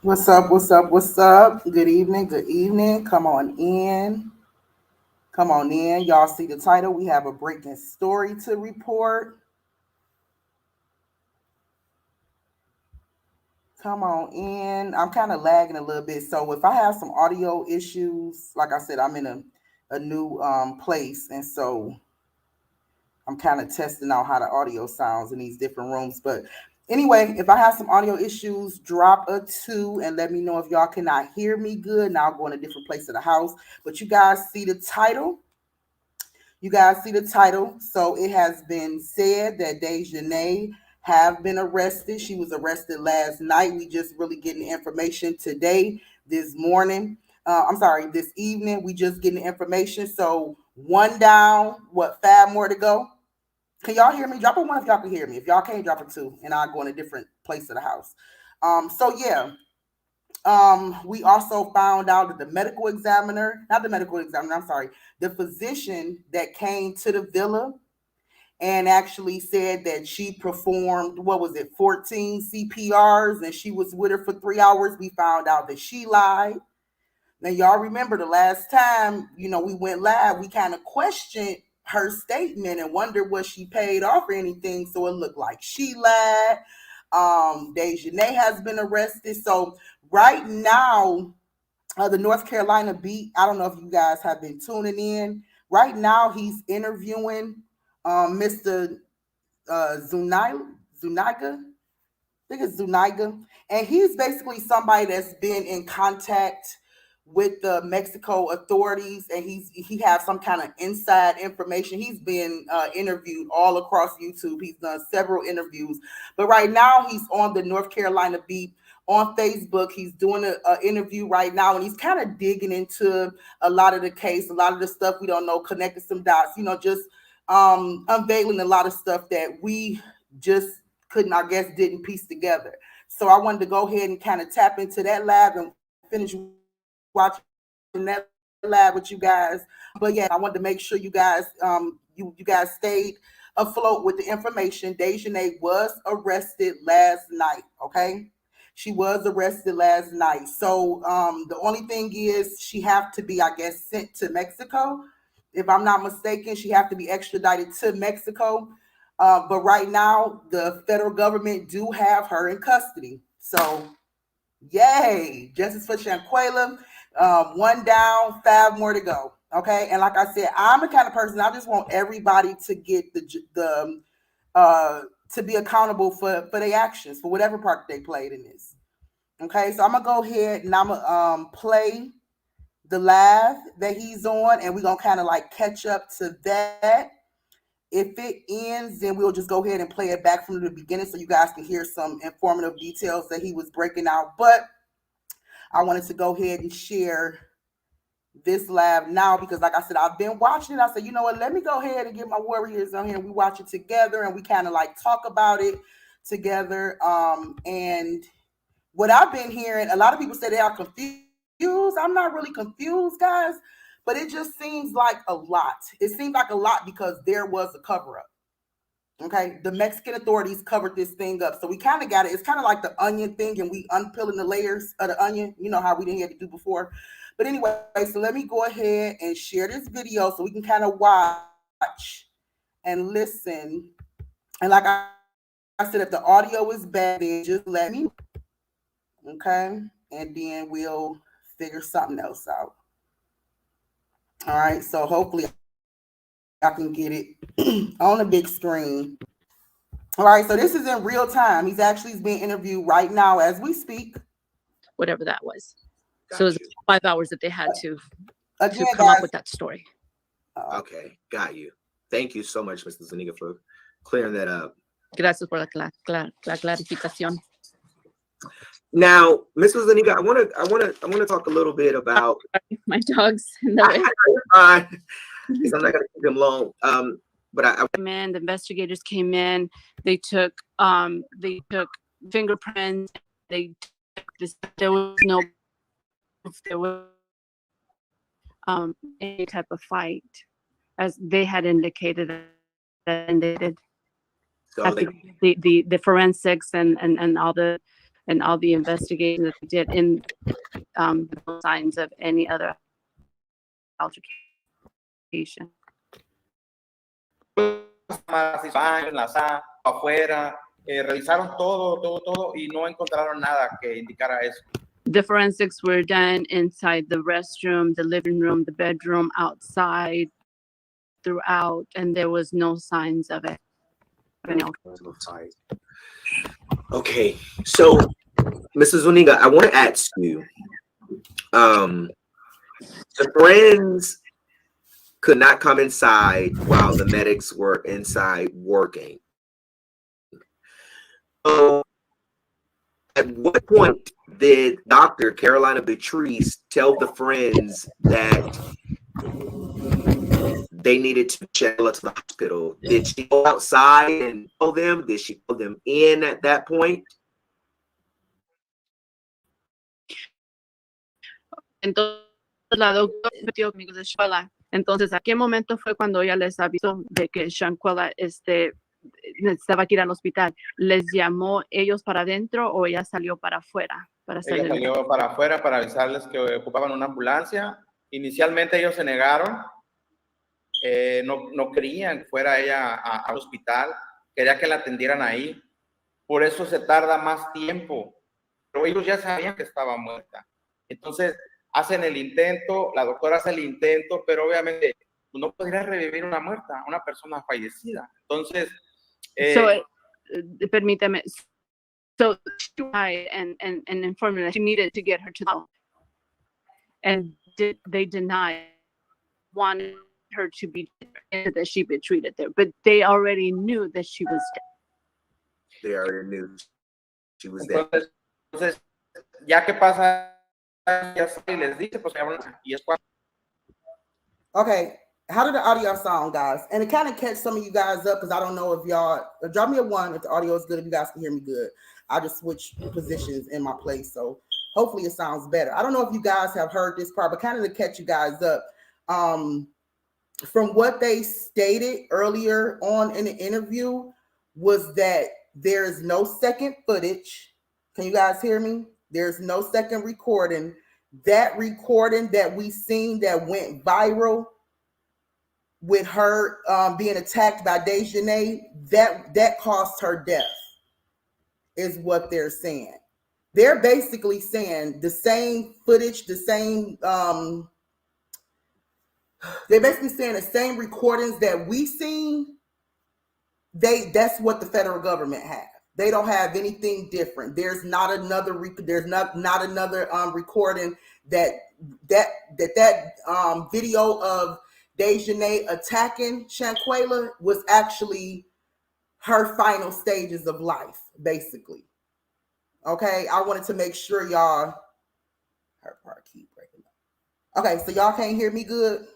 What's up? What's up? What's up? Good evening. Good evening. Come on in. Come on in. Y'all see the title. We have a breaking story to report. Come on in. I'm kind of lagging a little bit. So if I have some audio issues, like I said, I'm in a new place. And so I'm kind of testing out how the audio sounds in these different rooms. But anyway, if I have some audio issues, drop a 2 and let me know if y'all cannot hear me good. Now I'll go in a different place of the house. But you guys see the title. You guys see the title. So it has been said that Daejahnae have been arrested. She was arrested last night. We just really getting information today, this morning. I'm sorry, this evening. We just getting the information. So one down, what, 5 more to go? Can y'all hear me? Drop a 1 if y'all can hear me. If y'all can't, drop a 2, and I'll go in a different place of the house. So yeah. We also found out that not the medical examiner, I'm sorry, the physician that came to the villa and actually said that she performed, what was it, 14 CPRs and she was with her for 3 hours. We found out that she lied. Now, y'all remember the last time, we went live, we kind of questioned her statement and wondered was she paid off or anything. So it looked like she lied. Daejahnae has been arrested. So right now, the North Carolina beat, I don't know if you guys have been tuning in. Right now, he's interviewing Mr. Zuniga. I think it's Zuniga. And he's basically somebody that's been in contact with the Mexico authorities, and he has some kind of inside information. He's been interviewed all across YouTube. He's done several interviews, but right now he's on the North Carolina beat on Facebook. He's doing an interview right now, and he's kind of digging into a lot of the case, a lot of the stuff we don't know, connecting some dots, just unveiling a lot of stuff that we just couldn't, I guess, didn't piece together. So I wanted to go ahead and kind of tap into that lab and finish watching that lab with you guys. But yeah, I wanted to make sure you guys you guys stayed afloat with the information. Daejahnae was arrested last night. Okay. She was arrested last night. So the only thing is she have to be, I guess, sent to Mexico. If I'm not mistaken, she have to be extradited to Mexico. But right now, the federal government do have her in custody. So, yay! Justice for Shaquella. 1 down, 5 more to go. Okay, and like I said, I'm the kind of person I just want everybody to get the to be accountable for their actions, for whatever part they played in this. Okay, so I'm gonna go ahead and I'm gonna play the live that he's on, and we're gonna kind of like catch up to that. If it ends, then we'll just go ahead and play it back from the beginning so you guys can hear some informative details that he was breaking out. But I wanted to go ahead and share this live now because, like I said, I've been watching it. I said, you know what, let me go ahead and get my warriors on here. We watch it together and we kind of like talk about it together. And what I've been hearing, a lot of people say they are confused. I'm not really confused, guys, but it just seems like a lot. It seems like a lot because there was a cover up. Okay, the Mexican authorities covered this thing up, so we kind of got it. It's kind of like the onion thing, and we unpeeling the layers of the onion. You know how we didn't have to do before. But anyway, so let me go ahead and share this video so we can kind of watch and listen. And like I said, if the audio is bad, then just let me know. Okay, and then we'll figure something else out. All right, so hopefully I can get it on a big screen. All right, so this is in real time. He's being interviewed right now as we speak. Whatever that was. So it was 5 hours that they had to Again, come guys, up with that story. Okay, got you. Thank you so much, Mr. Zuniga, for clearing that up. Gracias por la clarificación. Now, Mr. Zuniga, I want to talk a little bit about my dogs in the way. Because I'm not going to keep him long. But the investigators came in. They took fingerprints. They took this. There was no. There was any type of fight, as they had indicated that they did. So the forensics and all the and all the investigation that they did in no signs of any other altercation. Afuera, revisaron todo y no encontraron nada que indicara eso. The forensics were done inside the restroom, the living room, the bedroom, outside, throughout, and there was no signs of it. Okay, so Mrs. Zuniga, I want to ask you, the friends could not come inside while the medics were inside working. So at what point did Dr. Carolina Beatrice tell the friends that they needed to check to the hospital? Did she go outside and tell them? Did she pull them in at that point? Entonces, la doctora metió conmigo de Shaquella. Entonces, ¿a qué momento fue cuando ella les avisó de que Shaquella necesitaba que ir al hospital? ¿Les llamó ellos para adentro o ella salió para afuera? Ella salió para afuera para avisarles que ocupaban una ambulancia. Inicialmente ellos se negaron, no querían que fuera ella al hospital, quería que la atendieran ahí. Por eso se tarda más tiempo, pero ellos ya sabían que estaba muerta. Entonces hacen el intento, la doctora hace el intento, pero obviamente no podría revivir una muerta, una persona fallecida. Entonces, permítame. So she tried and informed me that she needed to get her to the hospital. And they denied, wanted her to be dead, that she'd been treated there, but they already knew that she was dead. They already knew she was dead. Entonces, ya que pasa, ya les dice, pues y es cuando. Okay, how did the audio sound, guys? And it kind of catch some of you guys up because I don't know if y'all drop me a 1 if the audio is good, if you guys can hear me good. I just switched positions in my place, so hopefully it sounds better. I don't know if you guys have heard this part, but kind of to catch you guys up. From what they stated earlier on in the interview was that there is no second footage. Can you guys hear me? There's no second recording. That recording that we seen that went viral with her being attacked by Daejahnae, that caused her death, is what they're saying. They're basically saying the same footage, the same they're basically saying the same recordings that we seen, that's what the federal government has. They don't have anything different. There's not another not another recording that video of Daejahnae attacking Shaquella was actually her final stages of life, basically. Okay, I wanted to make sure y'all, her part keep breaking up. Okay, so y'all can't hear me good.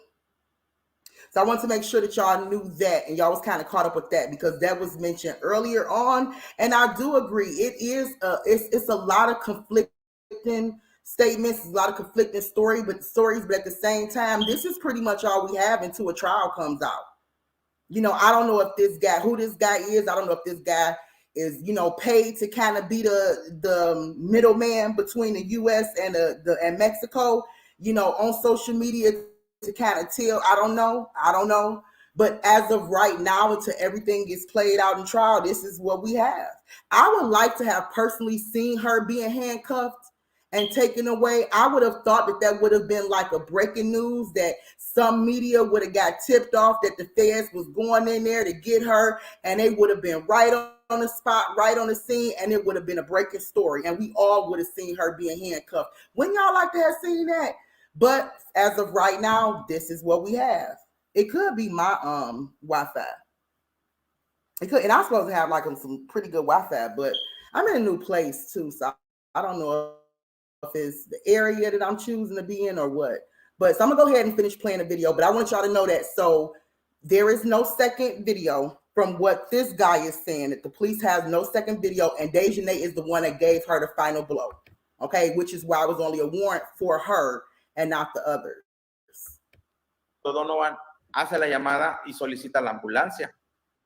So I want to make sure that y'all knew that and y'all was kind of caught up with that because that was mentioned earlier on. And I do agree. It is it's a lot of conflicting statements, a lot of conflicting stories, but at the same time, this is pretty much all we have until a trial comes out. You know, I don't know if who this guy is. I don't know if this guy is, paid to kind of be the middleman between the U.S. and and Mexico, on social media to kind of tell. I don't know. But as of right now, until everything gets played out in trial, this is what we have. I would like to have personally seen her being handcuffed and taken away. I would have thought that would have been like a breaking news, that some media would have got tipped off that the feds was going in there to get her, and they would have been right on the spot, right on the scene, and it would have been a breaking story, and we all would have seen her being handcuffed. Wouldn't y'all like to have seen that? But as of right now, this is what we have. It could be my Wi-Fi. It could, and I'm supposed to have like some pretty good Wi-Fi, but I'm in a new place too, so I don't know if it's the area that I'm choosing to be in or what. But so I'm gonna go ahead and finish playing the video, but I want y'all to know that. So there is no second video from what this guy is saying, that the police have no second video, and Daejahnae is the one that gave her the final blow. Okay, which is why it was only a warrant for her and not the others. Donovan hace la llamada y solicita la ambulancia.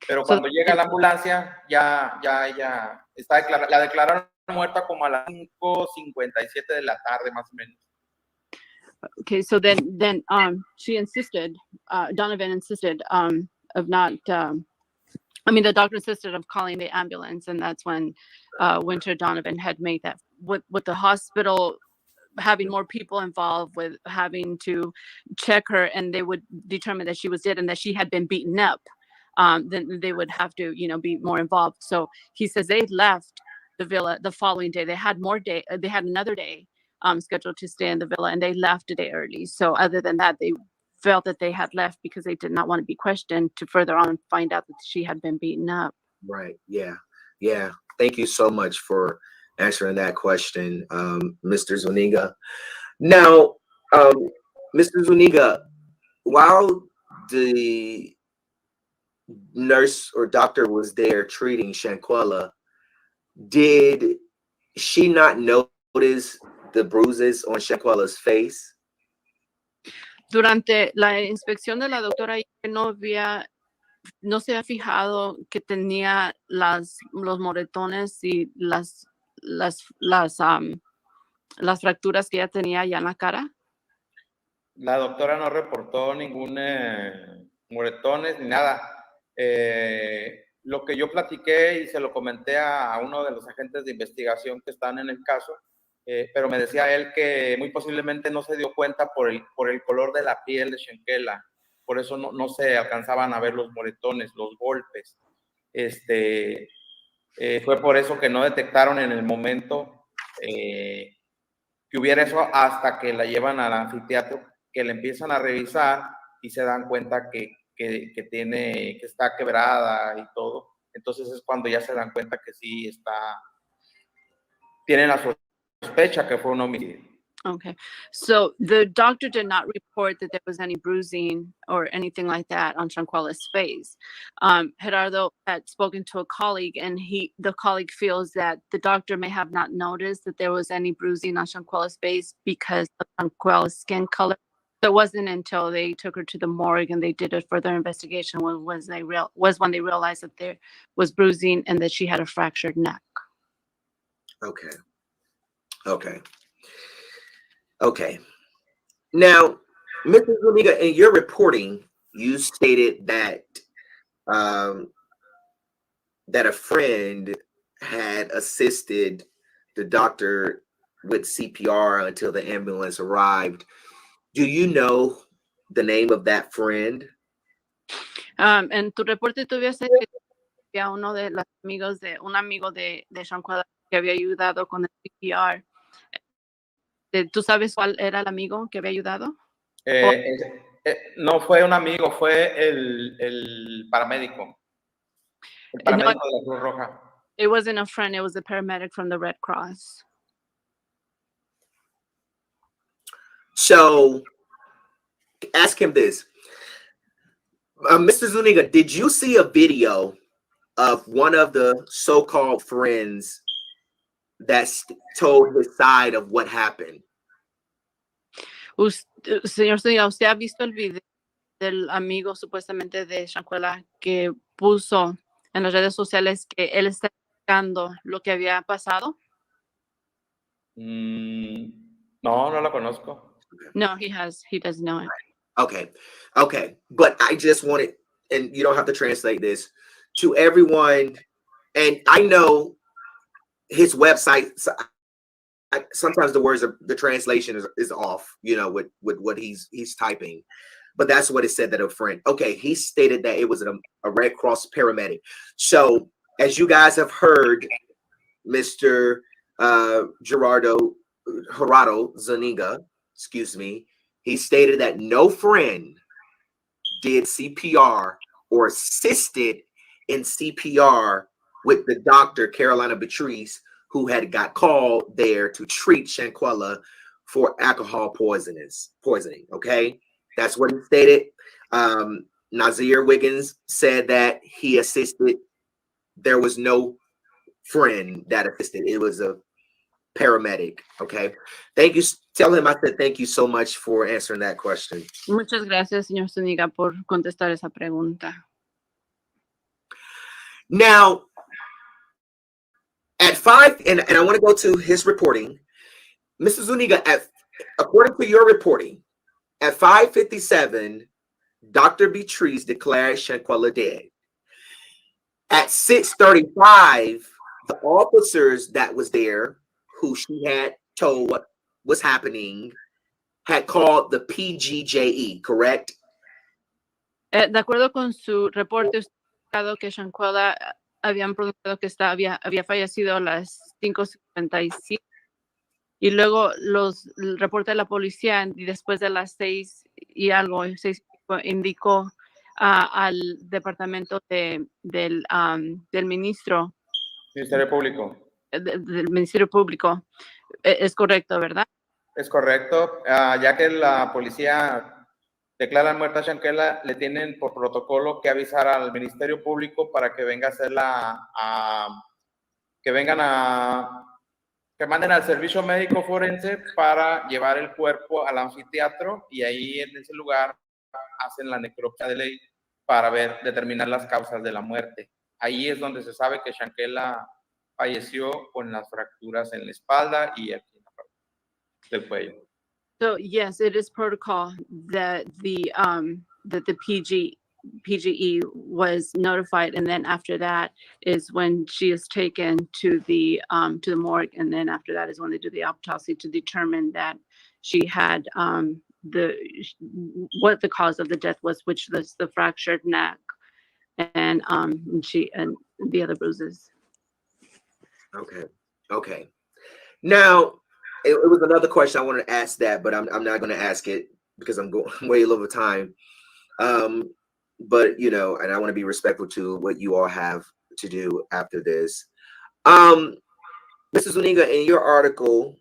Pero cuando llega la ambulancia, ya está la declararon muerta como a las 5:57 de la tarde, más o menos. Okay, so then she insisted, Donovan insisted of not I mean, the doctor insisted of calling the ambulance, and that's when Winter Donovan had made that with the hospital having more people involved with having to check her, and they would determine that she was dead and that she had been beaten up. Then they would have to, be more involved. So he says they left the villa the following day. They had they had another day scheduled to stay in the villa, and they left a day early. So other than that, they felt that they had left because they did not want to be questioned to further on find out that she had been beaten up. Right. Yeah. Yeah. Thank you so much for answering that question, Mr. Zuniga. Now, Mr. Zuniga, while the nurse or doctor was there treating Shaquella, did she not notice the bruises on Shaquella's face? Durante la inspección de la doctora, no se ha fijado que tenía los moretones y las fracturas que ella tenía ya en la cara. La doctora no reportó ningún moretones ni nada. Lo que yo platiqué y se lo comenté a uno de los agentes de investigación que están en el caso, pero me decía él que muy posiblemente no se dio cuenta por el color de la piel de Shaquella. Por eso no se alcanzaban a ver los moretones, los golpes. Fue por eso que no detectaron en el momento que hubiera eso hasta que la llevan al anfiteatro, que le empiezan a revisar y se dan cuenta que está quebrada y todo. Entonces es cuando ya se dan cuenta que sí tienen la sospecha que fue un homicidio. Okay, so the doctor did not report that there was any bruising or anything like that on Shaquella's face. Gerardo had spoken to a colleague, and the colleague feels that the doctor may have not noticed that there was any bruising on Shaquella's face because of Shaquella's skin color. So it wasn't until they took her to the morgue and they did a further investigation when they realized that there was bruising and that she had a fractured neck. Okay. Now, Mr. Zuniga, in your reporting, you stated that that a friend had assisted the doctor with CPR until the ambulance arrived. Do you know the name of that friend? En tu reporte tú habías dicho que había un amigo de Shaquella que había ayudado con el CPR. ¿Tú sabes cuál era el amigo que había ayudado? No fue un amigo, fue el paramédico. El paramédico de la Cruz Roja. It wasn't a friend, it was a paramedic from the Red Cross. So, ask him this. Mr. Zuniga, did you see a video of one of the so-called friends that told his side of what happened? Señor Zuniga, ¿usted ha visto el video del amigo supuestamente de Shaquella que puso en las redes sociales que él está explicando lo que había pasado? No lo conozco. No, he doesn't know it. Okay. But I just wanted, and you don't have to translate this, to everyone, and I know his website, sometimes the translation is off, with what he's typing, but that's what it said, that a friend. Okay, he stated that it was a Red Cross paramedic. So as you guys have heard, Mr. Gerardo Zuniga, excuse me, he stated that no friend did CPR or assisted in CPR with the doctor, Carolina Beatrice, who had got called there to treat Shaquella for alcohol poisoning. Okay, that's what he stated. Nazir Wiggins said that he assisted. There was no friend that assisted. It was a paramedic. Okay, thank you. Tell him I said thank you so much for answering that question. Muchas gracias, señor Zuniga, por contestar esa pregunta. Now, At 5, and I want to go to his reporting. Mrs. Zuniga, according to your reporting, at 5:57, Dr. Beatrice declared Shaquella dead. At 6:35, the officers that was there, who she had told what was happening, had called the PGJE, correct? De acuerdo con su reporte, usted ha indicado que Shaquella habían pronunciado que había fallecido a las 5:55 y luego el reporte de la policía y después de las 6 y algo, 6 indicó al departamento del ministro. Ministerio Público. Del Ministerio Público. Es correcto, ¿verdad? Es correcto. Ya que la policía declara muerta a Shaquella, le tienen por protocolo que avisar al Ministerio Público para que venga a hacerla, que manden al servicio médico forense para llevar el cuerpo al anfiteatro y ahí en ese lugar hacen la necropsia de ley para determinar las causas de la muerte. Ahí es donde se sabe que Shaquella falleció con las fracturas en la espalda y aquí en la parte del cuello. So yes, it is protocol that the PGE was notified, and then after that is when she is taken to the morgue, and then after that is when they do the autopsy to determine that she had what the cause of the death was, which was the fractured neck and the other bruises. Okay. Now, it was another question I wanted to ask that, but I'm not going to ask it because I'm going way over time. But and I want to be respectful to what you all have to do after this. Mrs. Zuniga, in your article,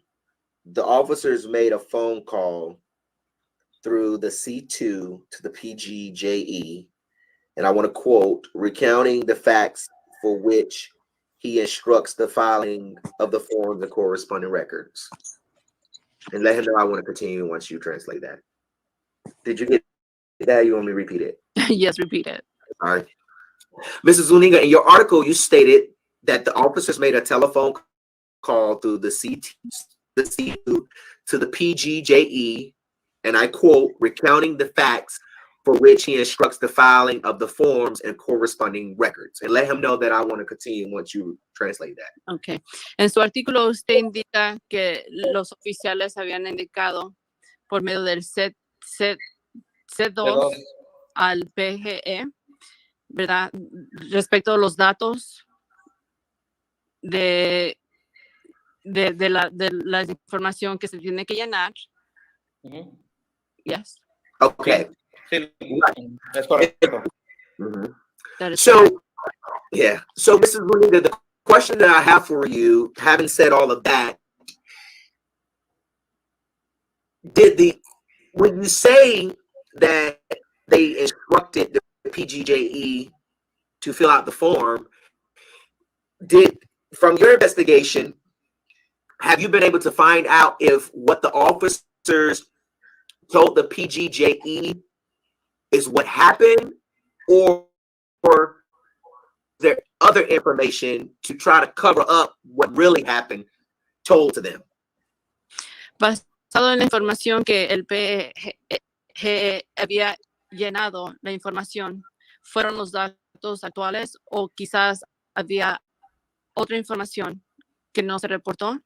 the officers made a phone call through the C2 to the PGJE, and I want to quote, recounting the facts for which he instructs the filing of the forms and corresponding records. And let him know I want to continue once you translate that. Did you get that? You want me to repeat it? Yes, repeat it. All right. Mrs. Zuniga, in your article, you stated that the officers made a telephone call through the C2 to the PGJE, and I quote, recounting the facts for which he instructs the filing of the forms and corresponding records. And let him know that I want to continue once you translate that. Okay. En su artículo usted indica que los oficiales habían indicado por medio del C2 al PGE, ¿verdad? Respecto a los datos de la información que se tiene que llenar. Mm-hmm. Yes. Okay. Sí, es correcto. That is So, yeah. So, Mrs. Zuniga, the question that I have for you, having said all of that, when you say that they instructed the PGJE to fill out the form, from your investigation, have you been able to find out if what the officers told the PGJE is what happened, or there other information to try to cover up what really happened told to them? Basado en la información que el PGE había llenado, la información, ¿fueron los datos actuales o quizás había otra información que no se reportó?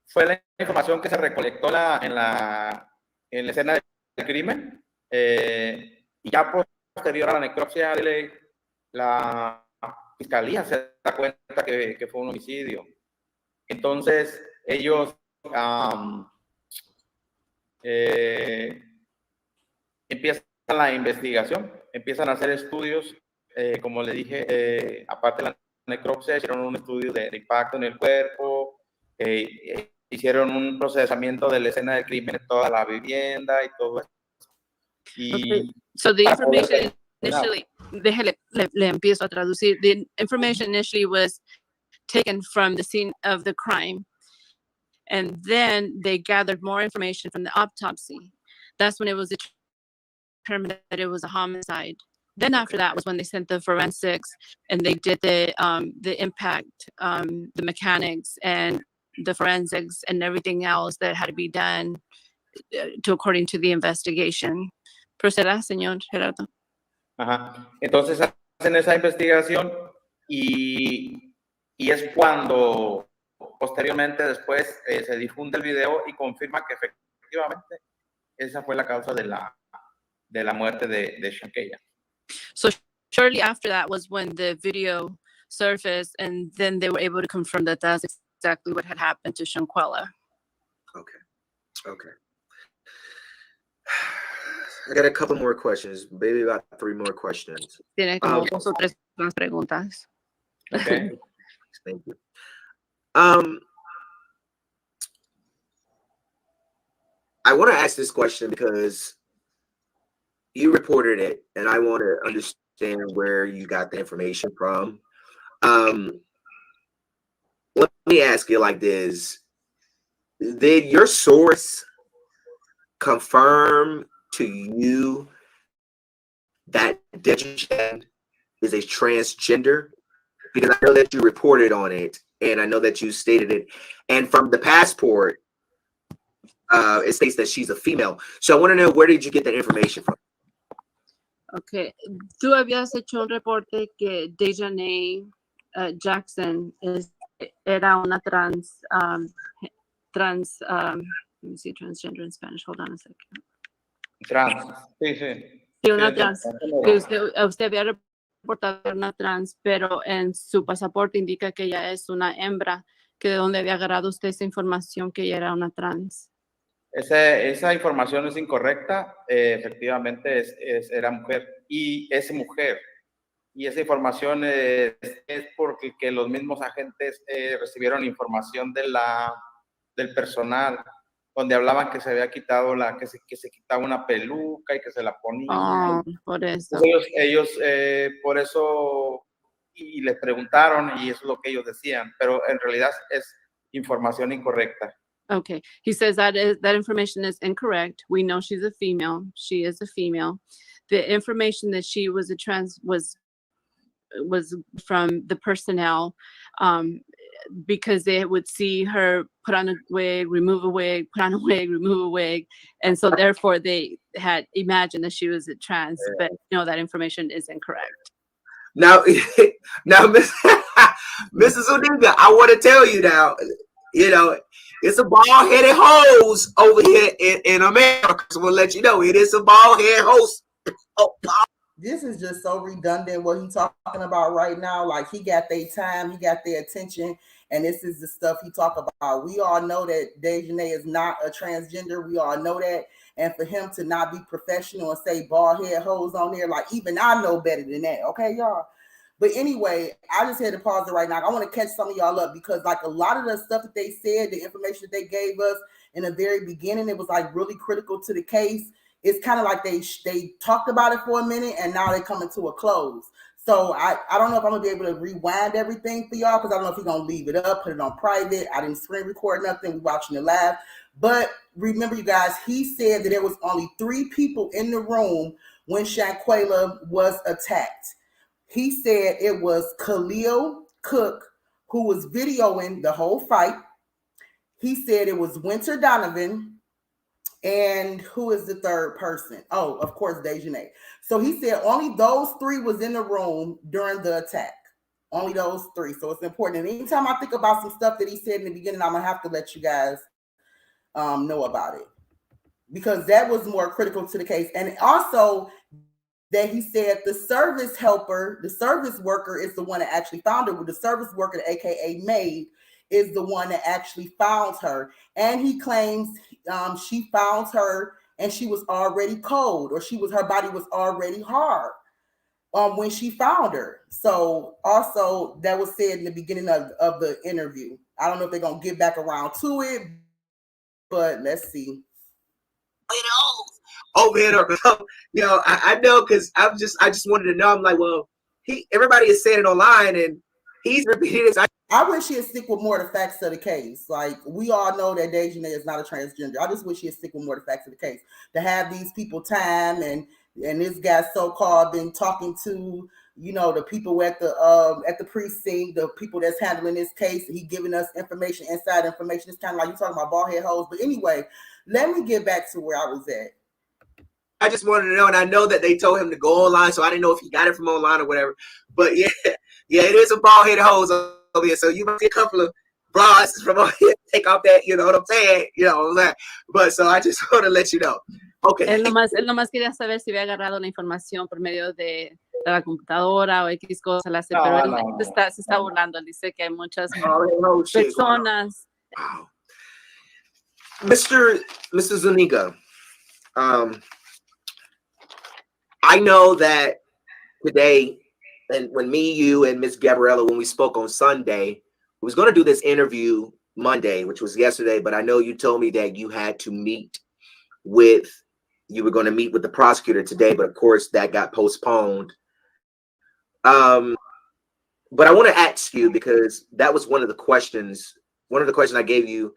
Fue la información que se recolectó en la escena del crimen, y ya posterior a la necropsia de ley, la fiscalía se da cuenta que fue un homicidio. Entonces ellos empiezan la investigación, empiezan a hacer estudios, como le dije, aparte de la necropsia, hicieron un estudio de impacto en el cuerpo, hicieron un procesamiento de la escena del crimen en toda la vivienda y todo eso. Okay. So the information initially, le empiezo a traducir. The information initially was taken from the scene of the crime, and then they gathered more information from the autopsy. That's when it was determined that it was a homicide. Then after that was when they sent the forensics and they did the impact, the mechanics and the forensics and everything else that had to be done according to the investigation. Proceda, señor Gerardo. Ajá. Entonces hacen esa investigación y es cuando posteriormente después se difunde el video y confirma que efectivamente esa fue la causa de la muerte de Shaquella. So shortly after that was when the video surfaced, and then they were able to confirm that that's exactly what had happened to Shaquella. Okay. I got a couple more questions, maybe about 3 more questions. Tiene como 2 o 3 más preguntas. Okay. Thank you. I want to ask this question because you reported it, and I want to understand where you got the information from. Let me ask you like this. Did your source confirm to you that Daejahnae is a transgender? Because I know that you reported on it, and I know that you stated it. And from the passport, it states that she's a female. So I want to know, where did you get that information from? Okay. Tú habías hecho un reporte que Daejahnae Jackson era una let me see, transgender in Spanish. Hold on a second. Trans. Sí, sí. Sí, una trans. Que usted había reportado una trans, pero en su pasaporte indica que ella es una hembra. Que de dónde había agarrado usted esa información que ella era una trans. Esa información es incorrecta. Efectivamente era mujer y es mujer. Y esa información es porque que los mismos agentes recibieron información del personal, donde hablaban que se había quitado que se quitaba una peluca y que se la ponía. Oh, por eso. Entonces ellos por eso y les preguntaron y eso es lo que ellos decían, pero en realidad es información incorrecta. Okay, he says that information is incorrect. We know she's a female. She is a female. The information that she was a trans was from the personnel, because they would see her put on a wig, remove a wig, put on a wig, remove a wig, and so therefore they had imagined that she was a trans. But no, that information is incorrect. Now, Mrs. Zuniga, I want to tell you now, you know, it's a bald-headed hose over here in America. So we'll let you know it is a bald-headed hose. Oh, this is just so redundant what he's talking about right now. Like, he got their time, he got their attention, and this is the stuff he talk about. We all know that Daejahnae is not a transgender. We all know that. And for him to not be professional and say bald head hoes on there, like, even I know better than that. Okay, y'all. But anyway, I just had to pause it right now. I want to catch some of y'all up because, like, a lot of the stuff that they said, the information that they gave us in the very beginning, it was like really critical to the case. It's kind of like they talked about it for a minute and now they're coming to a close. So I don't know if I'm gonna be able to rewind everything for y'all because I don't know if he's gonna leave it up, put it on private. I didn't screen record nothing. We're watching it live. But remember, you guys, he said that there was only 3 people in the room when Shaquella was attacked. He said it was Khalil Cook, who was videoing the whole fight. He said it was Winter Donovan, and who is the third person? Oh, of course, Daejahnae. So he said only those 3 was in the room during the attack. Only those 3. So it's important. And anytime I think about some stuff that he said in the beginning, I'm going to have to let you guys know about it. Because that was more critical to the case. And also that he said the service helper, the service worker is the one that actually found her. The service worker, the AKA maid, is the one that actually found her. And he claims she found her and she was already cold, or her body was already hard when she found her. So also that was said in the beginning of the interview. I don't know if they're going to get back around to it, but let's see. Oh man, you know, I know because I just wanted to know. I'm like, well, everybody is saying it online and he's repeating this. I wish he'd stick with more of the facts of the case. Like, we all know that Daejahnae is not a transgender. I just wish he'd stick with more of the facts of the case. To have these people time and and this guy so-called been talking to, you know, the people at the precinct, the people that's handling this case. He giving us information, inside information. It's kind of like you talking about bald head hoes. But anyway, let me get back to where I was at. I just wanted to know, and I know that they told him to go online, so I didn't know if he got it from online or whatever. But yeah, it is a bald headed hoes over here. So you might see a couple of bras from over here, take off that, you know what I'm saying? You know what I'm saying? But so I just want to let you know. Okay. Él nomás quería saber si había agarrado la información por medio de la computadora o X cosa, pero él se está burlando. Él dice que hay muchas personas. Wow. Mr. Zuniga, I know that today, and when me, you, and Miss Gabriella, when we spoke on Sunday, we was going to do this interview Monday, which was yesterday, but I know you told me that you had to you were going to meet with the prosecutor today, but of course that got postponed. But I want to ask you, because that was one of the questions I gave you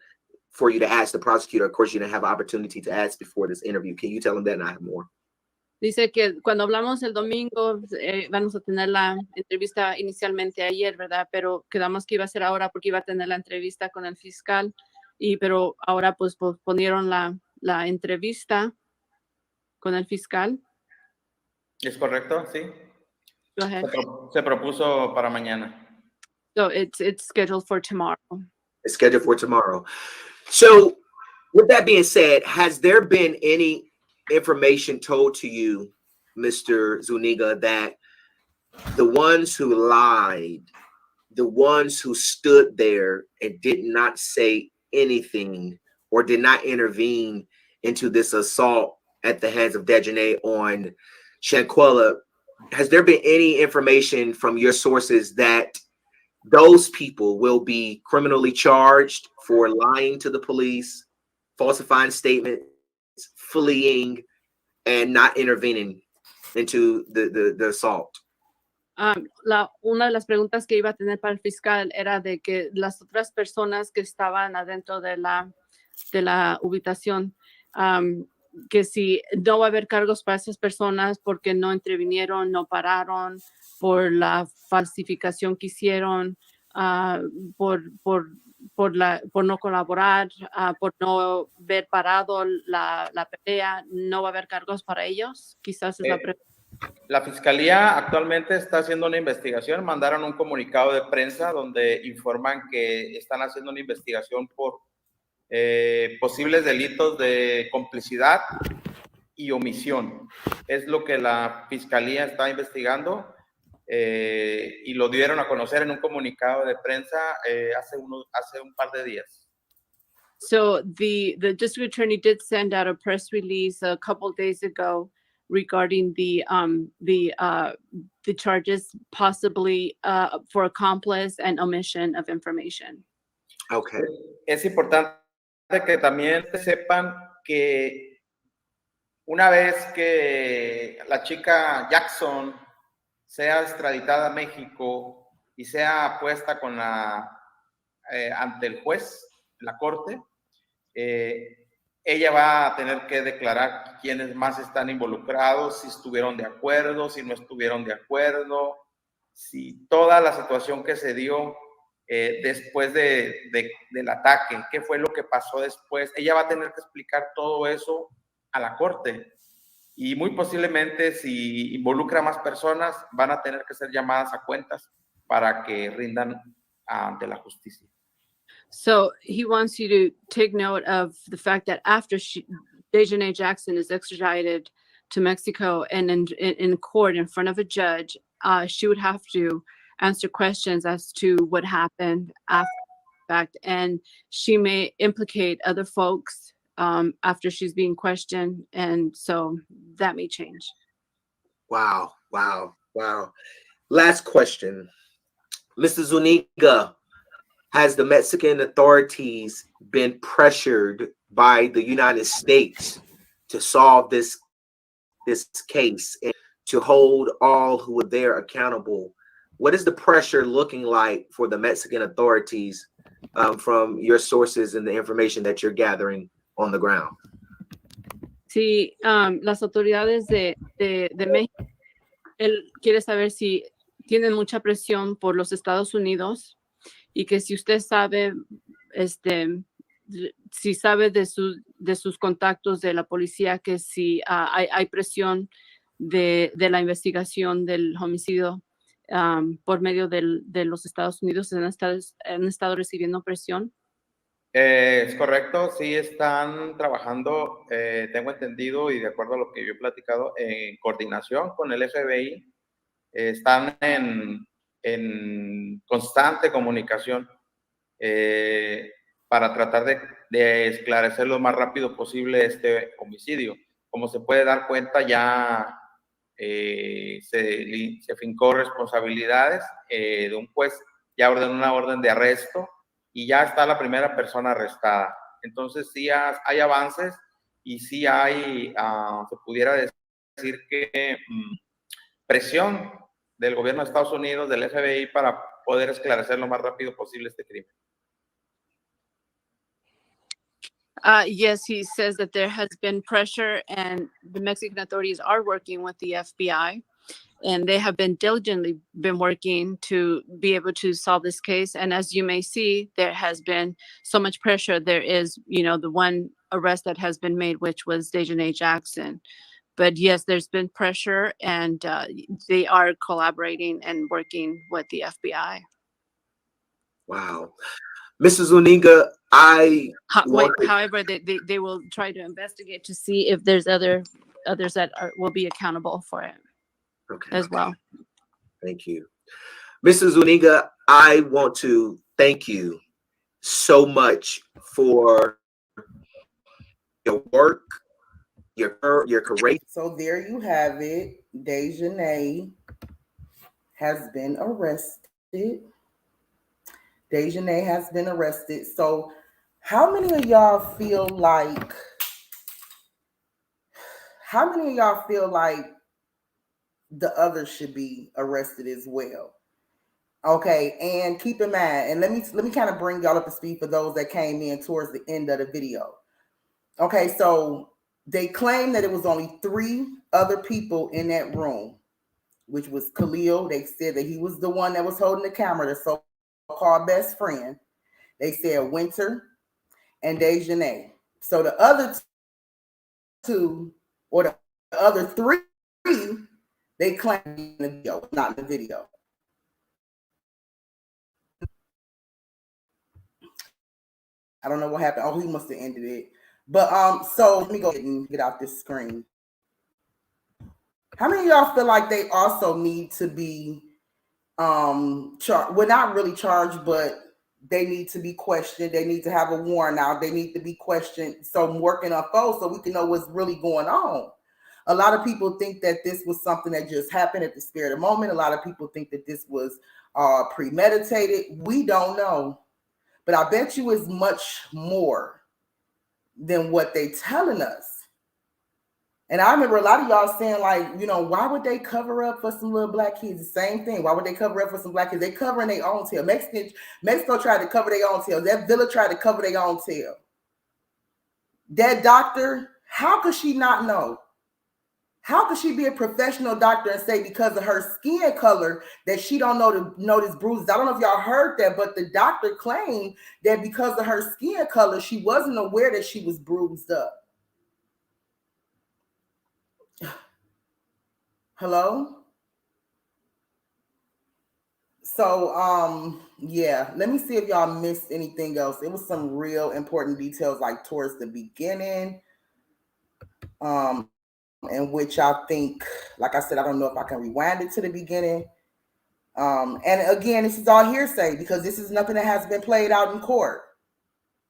for you to ask the prosecutor. Of course, you didn't have an opportunity to ask before this interview. Can you tell him that, and I have more? Dice que cuando hablamos el domingo vamos a tener la entrevista inicialmente ayer, ¿verdad? Pero quedamos que iba a ser ahora porque iba a tener la entrevista con el fiscal, pero ahora pues posponieron la entrevista con el fiscal. ¿Es correcto? Sí. Go ahead. Se propuso para mañana. So it's scheduled for tomorrow. It's scheduled for tomorrow. So with that being said, has there been any information told to you, Mr. Zuniga, that the ones who lied, the ones who stood there and did not say anything or did not intervene into this assault at the hands of Daejahnae on Shaquella, has there been any information from your sources that those people will be criminally charged for lying to the police, falsifying statements, fleeing, and not intervening into the assault? Una de las preguntas que iba a tener para el fiscal era de que las otras personas que estaban adentro de la ubicación, que si no va a haber cargos para esas personas porque no intervinieron, no pararon, por la falsificación que hicieron, por no colaborar, por no haber parado la pelea, no va a haber cargos para ellos. Quizás es la pregunta. La fiscalía actualmente está haciendo una investigación. Mandaron un comunicado de prensa donde informan que están haciendo una investigación por posibles delitos de complicidad y omisión. Es lo que la fiscalía está investigando. Y lo dieron a conocer en un comunicado de prensa hace un par de días. So the district attorney did send out a press release a couple days ago regarding the charges, possibly for accomplice and omission of information. Okay. Es importante que también sepan que una vez que la chica Jackson sea extraditada a México y sea puesta ante el juez, la corte, ella va a tener que declarar quiénes más están involucrados, si estuvieron de acuerdo, si no estuvieron de acuerdo, si toda la situación que se dio después del ataque, qué fue lo que pasó después. Ella va a tener que explicar todo eso a la corte. Y muy posiblemente, si involucra a más personas, van a tener que ser llamadas a cuentas para que rindan ante la justicia. So he wants you to take note of the fact that after Daejahnae Jackson is extradited to Mexico and in court in front of a judge, she would have to answer questions as to what happened after the fact, and she may implicate other folks after she's being questioned, and so that may change. Wow. Last question. Mr. Zuniga, has the Mexican authorities been pressured by the United States to solve this case and to hold all who were there accountable? What is the pressure looking like for the Mexican authorities from your sources and the information that you're gathering on the ground? Sí, las autoridades de de México. Él quiere saber si tienen mucha presión por los Estados Unidos y que si usted sabe, si sabe de sus contactos de la policía, que si hay presión de la investigación del homicidio por medio de los Estados Unidos, han estado recibiendo presión. Es correcto, sí están trabajando, tengo entendido y de acuerdo a lo que yo he platicado, en coordinación con el FBI, están en constante comunicación para tratar de esclarecer lo más rápido posible este homicidio. Como se puede dar cuenta, ya se fincó responsabilidades de un juez, ya ordenó una orden de arresto y ya está la primera persona arrestada. Entonces sí hay avances y sí hay, se pudiera decir que presión del gobierno de Estados Unidos, del FBI, para poder esclarecer lo más rápido posible este crimen. Yes, he says that there has been pressure and the Mexican authorities are working with the FBI. And they have been diligently working to be able to solve this case. And as you may see, there has been so much pressure. There is, the one arrest that has been made, which was Daejahnae Jackson. But yes, there's been pressure, and they are collaborating and working with the FBI. Wow. Mrs. Zuniga, however, they will try to investigate to see if there's others that will be accountable for it. Okay. As well. Thank you. Mrs. Zuniga, I want to thank you so much for your work, your courage. So there you have it. Daejahnae has been arrested. Daejahnae has been arrested. So how many of y'all feel like the others should be arrested as well? Okay, and keep in mind, and let me kind of bring y'all up to speed for those that came in towards the end of the video. Okay, so they claim that it was only 3 other people in that room, which was Khalil. They said that he was the one that was holding the camera, the so-called best friend. They said Winter and Daejahnae. So the other 2, or the other 3, they claim in the video, not in the video. I don't know what happened. Oh, he must have ended it. But so let me go ahead and get out this screen. How many of y'all feel like they also need to be charged? Well, not really charged, but they need to be questioned. They need to have a warrant out. They need to be questioned. So more can unfold so we can know what's really going on. A lot of people think that this was something that just happened at the spur of the moment. A lot of people think that this was premeditated. We don't know. But I bet you it's much more than what they telling us. And I remember a lot of y'all saying, like, why would they cover up for some little black kids? The same thing. Why would they cover up for some black kids? They covering their own tail. Mexico tried to cover their own tail. That villa tried to cover their own tail. That doctor, how could she not know? How could she be a professional doctor and say because of her skin color that she don't notice bruises? I don't know if y'all heard that, but the doctor claimed that because of her skin color, she wasn't aware that she was bruised up. Hello? So, yeah, let me see if y'all missed anything else. It was some real important details, like towards the beginning. In which I think, like I said, I don't know if I can rewind it to the beginning. And again, this is all hearsay because this is nothing that has been played out in court.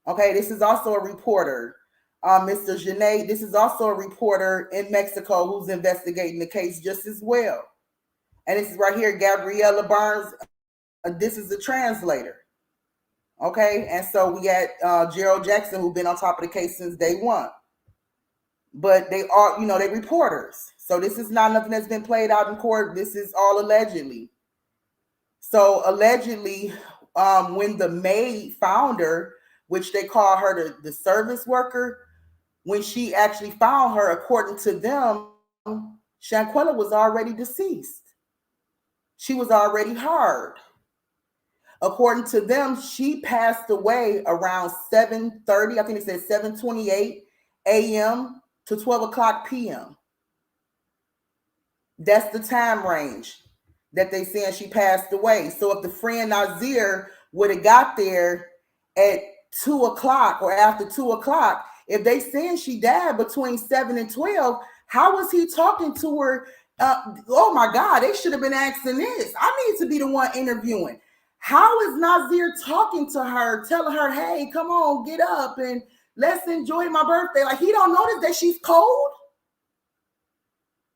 Okay, this is also a reporter, Mr. Daejahnae. This is also a reporter in Mexico who's investigating the case just as well. And this is right here, Gabriella Barnes. This is the translator. Okay, and so we got Gerald Jackson, who's been on top of the case since day one. But they are, they reporters. So this is not nothing that's been played out in court. This is all allegedly. So allegedly, when the maid found her, which they call her the service worker, when she actually found her, according to them, Shaquella was already deceased. She was already hard. According to them, she passed away around 7:30. I think it said 7:28 a.m. to 12 o'clock p.m. That's the time range that they saying she passed away. So if the friend Nazir would have got there at 2 o'clock or after 2 o'clock, if they saying she died between 7 and 12, how was he talking to her? Oh my God, they should have been asking this. I need to be the one interviewing. How is Nazir talking to her, telling her, hey, come on, get up and let's enjoy my birthday? Like, he don't notice that she's cold?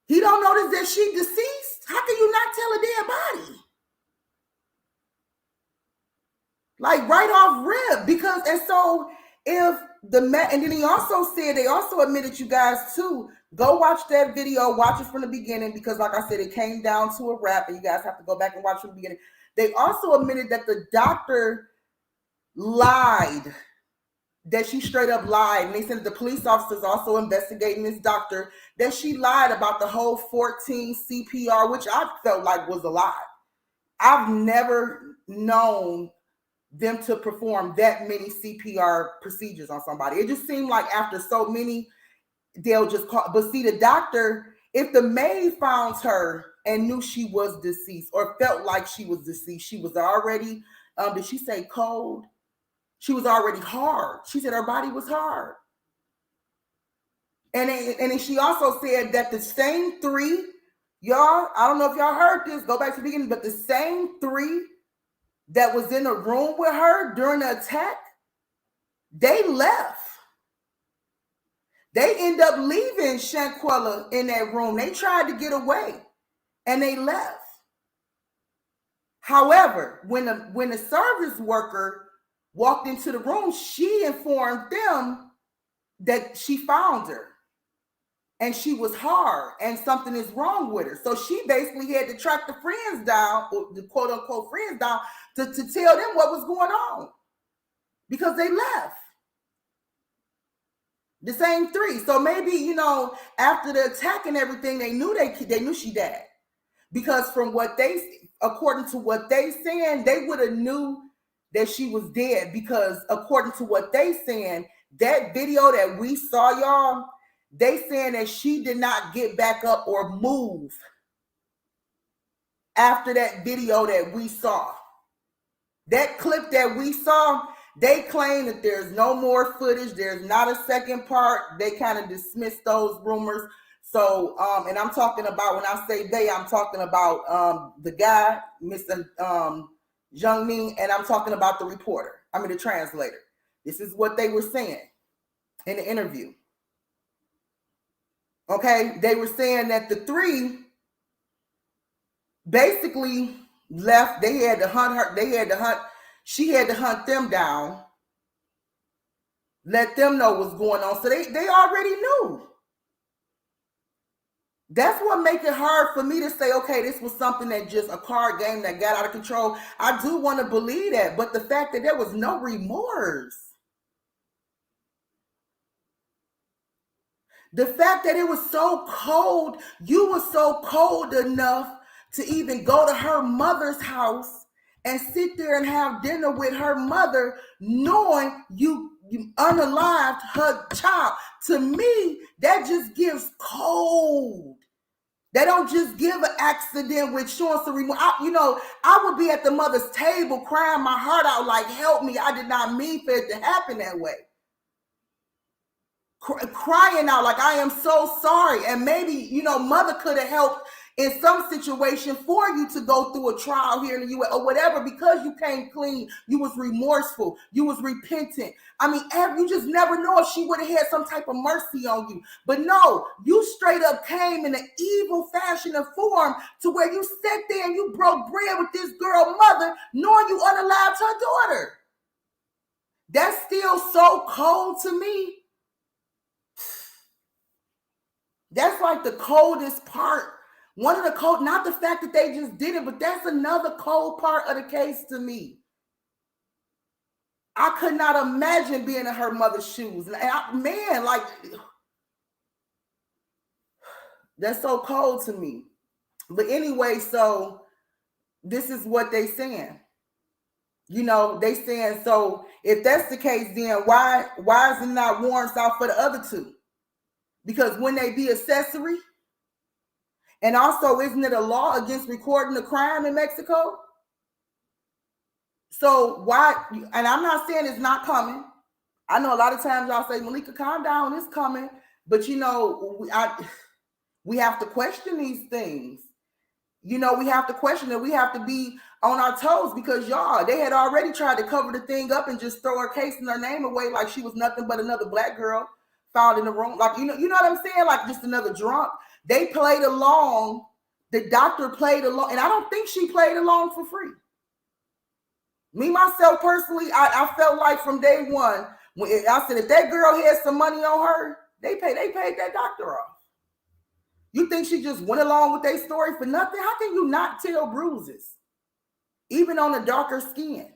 He don't notice that she's deceased? How can you not tell a dead body? Like, right off rip. Because, and so if and then he also said, they also admitted, you guys too, go watch that video, watch it from the beginning, because like I said, it came down to a wrap and you guys have to go back and watch from the beginning. They also admitted that the doctor lied, that she straight up lied. And they said that the police officers also investigating this doctor, that she lied about the whole 14 CPR, which I felt like was a lie. I've never known them to perform that many CPR procedures on somebody. It just seemed like after so many, they'll just call. But see, the doctor, if the maid found her and knew she was deceased or felt like she was deceased, she was already, did she say cold? She was already hard. She said her body was hard. And then she also said that the same three, y'all, I don't know if y'all heard this, go back to the beginning, but the same three that was in the room with her during the attack, they left. They end up leaving Shaquella in that room. They tried to get away and they left. However, when the service worker walked into the room, she informed them that she found her and she was hard and something is wrong with her. So she basically had to track the friends down, or the quote unquote friends down, to tell them what was going on, because they left. The same three. So maybe, you know, after the attack and everything, they knew she died, because from what according to what they saying, they would have knew that she was dead, because according to what they saying, that video that we saw, y'all, they saying that she did not get back up or move after that video that we saw. That clip that we saw, they claim that there's no more footage. There's not a second part. They kind of dismissed those rumors. So, and I'm talking about, when I say they, I'm talking about the guy, Mr. Jung Min, and I'm talking about the reporter. I mean, the translator. This is what they were saying in the interview. Okay, they were saying that the three basically left. They had to hunt her. She had to hunt them down, let them know what's going on. So they already knew. That's what makes it hard for me to say, okay, this was something that just a card game that got out of control. I do want to believe that, but the fact that there was no remorse, the fact that it was so cold, you were so cold enough to even go to her mother's house and sit there and have dinner with her mother, knowing you unalived her child. To me, that just gives cold. They don't just give an accident with showing some remorse. I would be at the mother's table crying my heart out, like, help me. I did not mean for it to happen that way. Crying out like, I am so sorry. And maybe, mother could have helped in some situation for you to go through a trial here in the U.S. or whatever, because you came clean, you was remorseful, you was repentant. I mean, you just never know if she would have had some type of mercy on you. But no, you straight up came in an evil fashion and form to where you sat there and you broke bread with this girl mother, knowing you unalived her daughter. That's still so cold to me. That's like the coldest part. One of the cold, not the fact that they just did it, but that's another cold part of the case to me. I could not imagine being in her mother's shoes. And That's so cold to me. But anyway, so this is what they saying. You know, they saying, so if that's the case, then why is it not warrants out for the other two? Because when they be accessory, and also isn't it a law against recording a crime in Mexico? So why, and I'm not saying it's not coming. I know a lot of times y'all say, Malika, calm down, it's coming. But you know, we have to question these things. You know, we have to question it. We have to be on our toes because y'all, they had already tried to cover the thing up and just throw her case and her name away like she was nothing but another black girl found in the room. Like, you know what I'm saying? Like just another drunk. They played along. The doctor played along. And I don't think she played along for free. Me, myself, personally, I felt like from day one, when I said, if that girl had some money on her, they paid that doctor off. You think she just went along with their story for nothing? How can you not tell bruises? Even on the darker skin.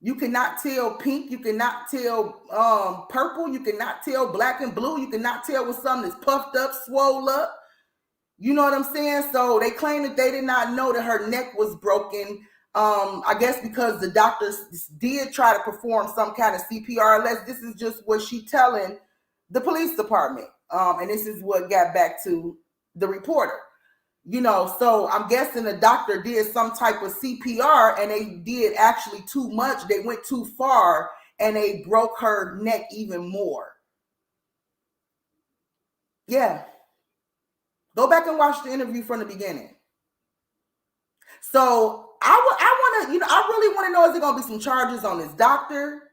You cannot tell pink. You cannot tell purple. You cannot tell black and blue. You cannot tell when something is puffed up, swole up. You know what I'm saying? So they claim that they did not know that her neck was broken. I guess because the doctors did try to perform some kind of CPR, unless this is just what she telling the police department. And this is what got back to the reporter. You know, so I'm guessing the doctor did some type of CPR and they did actually too much. They went too far and they broke her neck even more. Yeah. Go back and watch the interview from the beginning. So I want to, you know, I really want to know, is there going to be some charges on this doctor?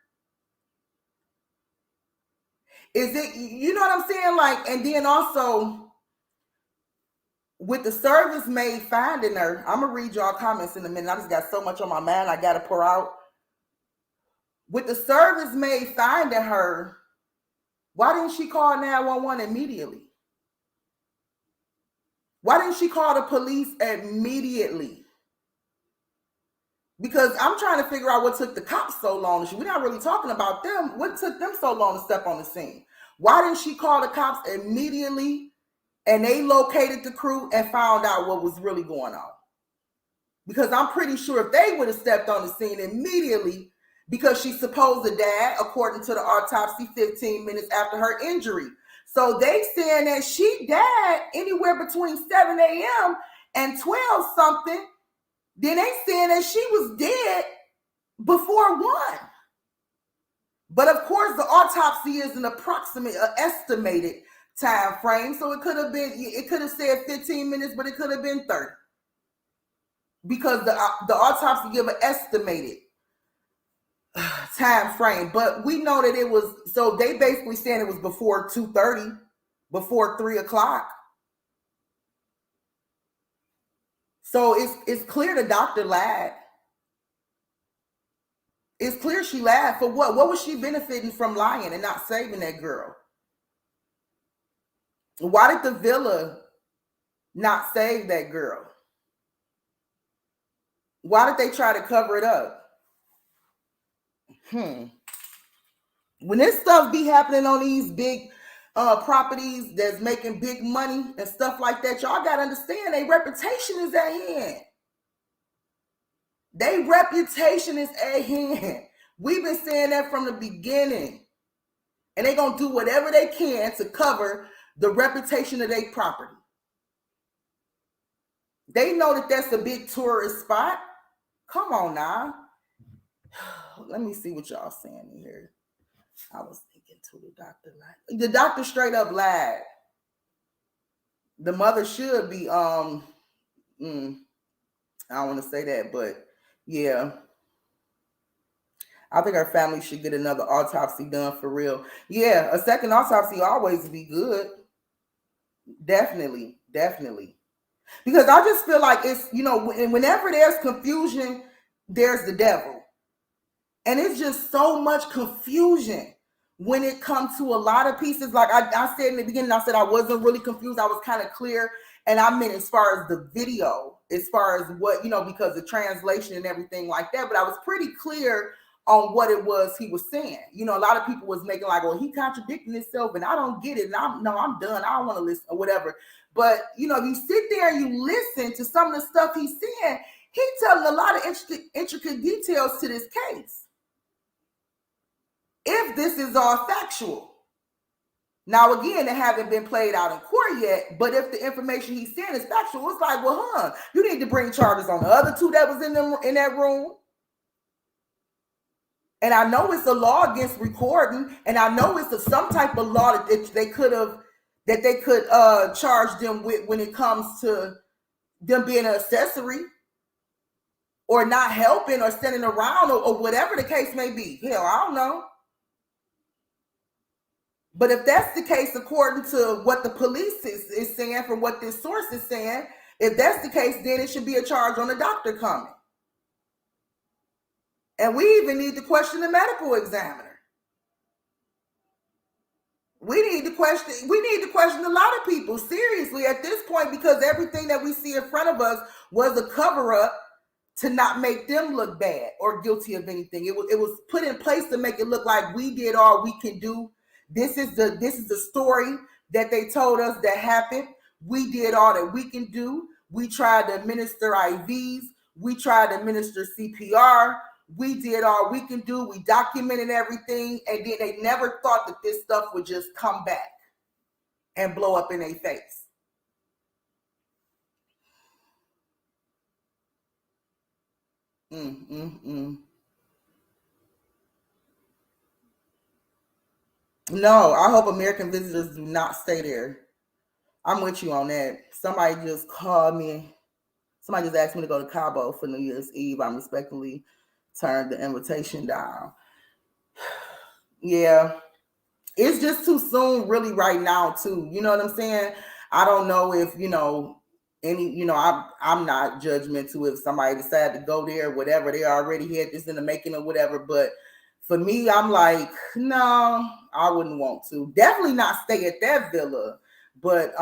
Is it, you know what I'm saying? Like, and then also with the service maid finding her, I'm going to read y'all comments in a minute. I just got so much on my mind I got to pour out. With the service maid finding her, why didn't she call 911 immediately? Why didn't she call the police immediately? Because I'm trying to figure out what took the cops so long. We're not really talking about them. What took them so long to step on the scene? Why didn't she call the cops immediately and they located the crew and found out what was really going on? Because I'm pretty sure if they would have stepped on the scene immediately, because she supposed to die, according to the autopsy, 15 minutes after her injury. So they saying that she died anywhere between 7 a.m. and 12 something. Then they saying that she was dead before 1. But of course, the autopsy is an approximate, estimated time frame. So it could have said 15 minutes, but it could have been 30. Because the autopsy give an estimated time frame. But we know that it was, so they basically saying it was before 2:30, before 3 o'clock. So it's clear the doctor lied. It's clear she lied for what? What was she benefiting from lying and not saving that girl? Why did the villa not save that girl? Why did they try to cover it up? When this stuff be happening on these big properties that's making big money and stuff like that, y'all got to understand their reputation is at hand. Their reputation is at hand. We've been saying that from the beginning. And they're going to do whatever they can to cover the reputation of their property. They know that that's a big tourist spot. Come on now. Let me see what y'all saying in here. I was thinking to the doctor lied. The doctor straight up lied. The mother should be I don't want to say that, but yeah. I think her family should get another autopsy done for real. Yeah, a second autopsy always be good. Definitely. Because I just feel like it's, you know, whenever there's confusion, there's the devil. And it's just so much confusion when it comes to a lot of pieces. Like I said in the beginning, I said I wasn't really confused. I was kind of clear. And I meant as far as the video, as far as what, you know, because the translation and everything like that. But I was pretty clear on what it was he was saying. You know, a lot of people was making like, well, he contradicting himself and I don't get it. And I'm done. I don't want to listen or whatever. But, you know, if you sit there and you listen to some of the stuff he's saying, he's telling a lot of intricate details to this case. If this is all factual. Now, again, it haven't been played out in court yet, but if the information he's saying is factual, it's like, well, you need to bring charges on the other two that was in that room. And I know it's a law against recording, and I know it's some type of law that they could charge them with when it comes to them being an accessory or not helping or standing around or whatever the case may be. Hell, I don't know. But if that's the case, according to what the police is saying, from what this source is saying, if that's the case, then it should be a charge on the doctor coming. And we even need to question the medical examiner. We need to question a lot of people, seriously, at this point, because everything that we see in front of us was a cover-up to not make them look bad or guilty of anything. It was put in place to make it look like we did all we can do. This is the story that they told us that happened. We did all that we can do. We tried to administer IVs. We tried to administer CPR. We did all we can do. We documented everything. And then they never thought that this stuff would just come back and blow up in their face. No, I hope American visitors do not stay there. I'm with you on that. Somebody just called me. Somebody just asked me to go to Cabo for New Year's Eve. I respectfully turned the invitation down. Yeah, it's just too soon really right now too. You know what I'm saying? I don't know if, I'm not judgmental if somebody decided to go there, whatever. They already had this in the making or whatever. But for me, I'm like, no, I wouldn't want to. Definitely not stay at that villa. But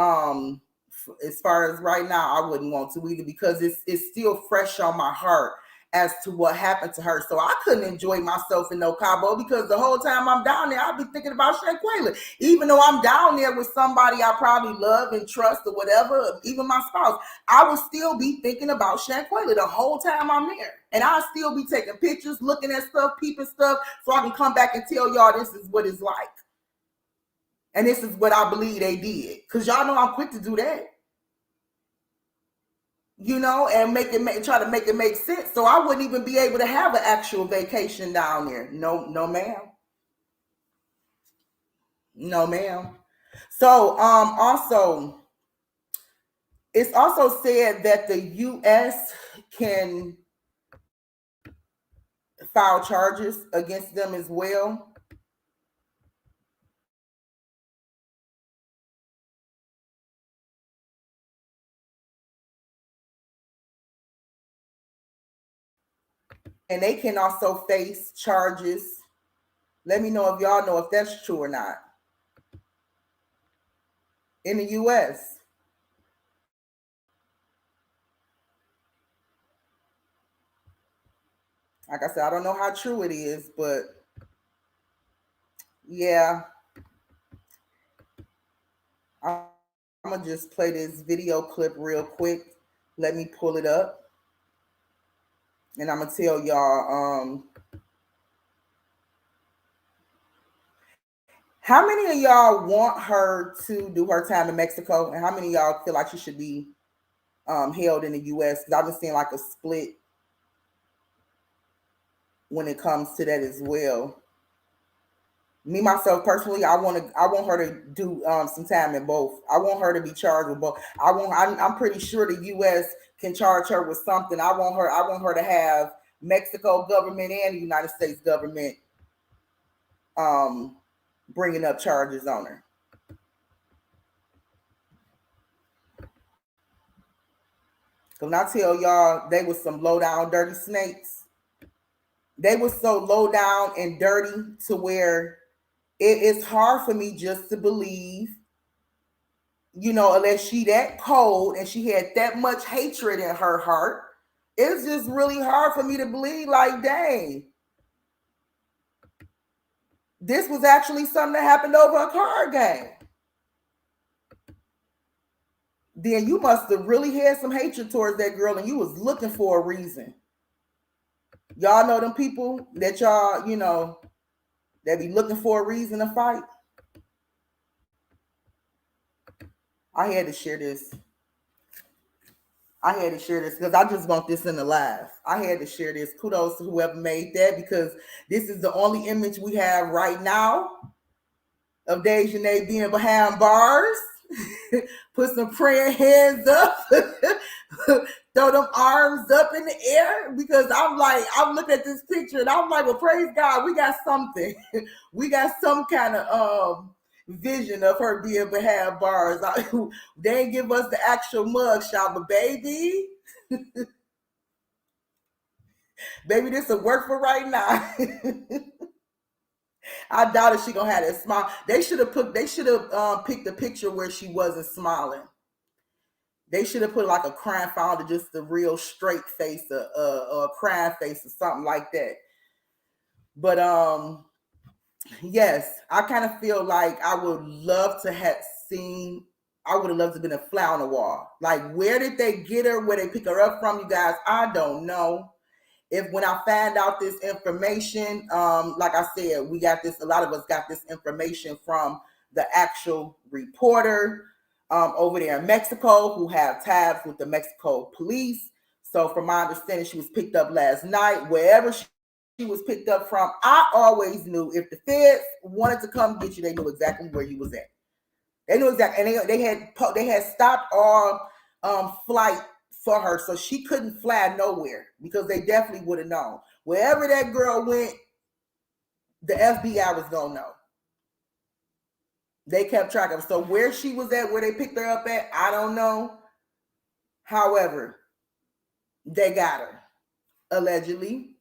as far as right now, I wouldn't want to either, because it's still fresh on my heart as to what happened to her. So I couldn't enjoy myself in no Cabo, because the whole time I'm down there, I'll be thinking about Shaquella. Even though I'm down there with somebody I probably love and trust or whatever, even my spouse, I will still be thinking about Shaquella the whole time I'm there. And I'll still be taking pictures, looking at stuff, peeping stuff, so I can come back and tell y'all this is what it's like. And this is what I believe they did. Because y'all know I'm quick to do that. You know, and try to make it make sense. So I wouldn't even be able to have an actual vacation down there. No, ma'am. No, ma'am. So also, it's also said that the U.S. can file charges against them as well. And they can also face charges. Let me know if y'all know if that's true or not. In the U.S. Like I said, I don't know how true it is, but yeah. I'm going to just play this video clip real quick. Let me pull it up. And I'm going to tell y'all, how many of y'all want her to do her time in Mexico? And how many of y'all feel like she should be held in the U.S.? Because I've been seeing like a split when it comes to that as well. Me, myself, personally, I want her to do some time in both. I want her to be charged with both. I'm pretty sure the U.S. can charge her with something. I want her to have Mexico government and the United States government bringing up charges on her. Because I tell y'all, they was some low down, dirty snakes. They was so low down and dirty to where it is hard for me just to believe, unless she that cold and she had that much hatred in her heart. It's just really hard for me to believe, like, dang, This was actually something that happened over a card game. Then you must have really had some hatred towards that girl and you was looking for a reason. Y'all know them people that y'all, you know, that be looking for a reason to fight. I had to share this. Because I just want this in the live. I had to share this. Kudos to whoever made that, because this is the only image we have right now of Daejahnae being behind bars. Put some praying hands up. Throw them arms up in the air, because I'm looking at this picture and I'm like, well, praise God, we got something. We got some kind of vision of her being behind bars. They ain't give us the actual mug shot, but baby, baby, this will work for right now. I doubt if she gonna have that smile. They should have picked a picture where she wasn't smiling. They should have put like a crying found just a real straight face, or a crying face or something like that. But yes, I kind of feel like I would love to have seen. I would have loved to have been a fly on the wall. Like, where did they get her? Where they pick her up from, you guys? I don't know. If when I find out this information, like I said, we got this. A lot of us got this information from the actual reporter over there in Mexico, who have tabs with the Mexico police. So, from my understanding, she was picked up last night. Wherever she was picked up from, I always knew if the feds wanted to come get you, they knew exactly where you was at. They knew exactly, and they had stopped all flight for her, so she couldn't fly nowhere, because they definitely would have known. Wherever that girl went, the FBI was gonna know. They kept track of her. So where she was at, where they picked her up at, I don't know. However, they got her. Allegedly.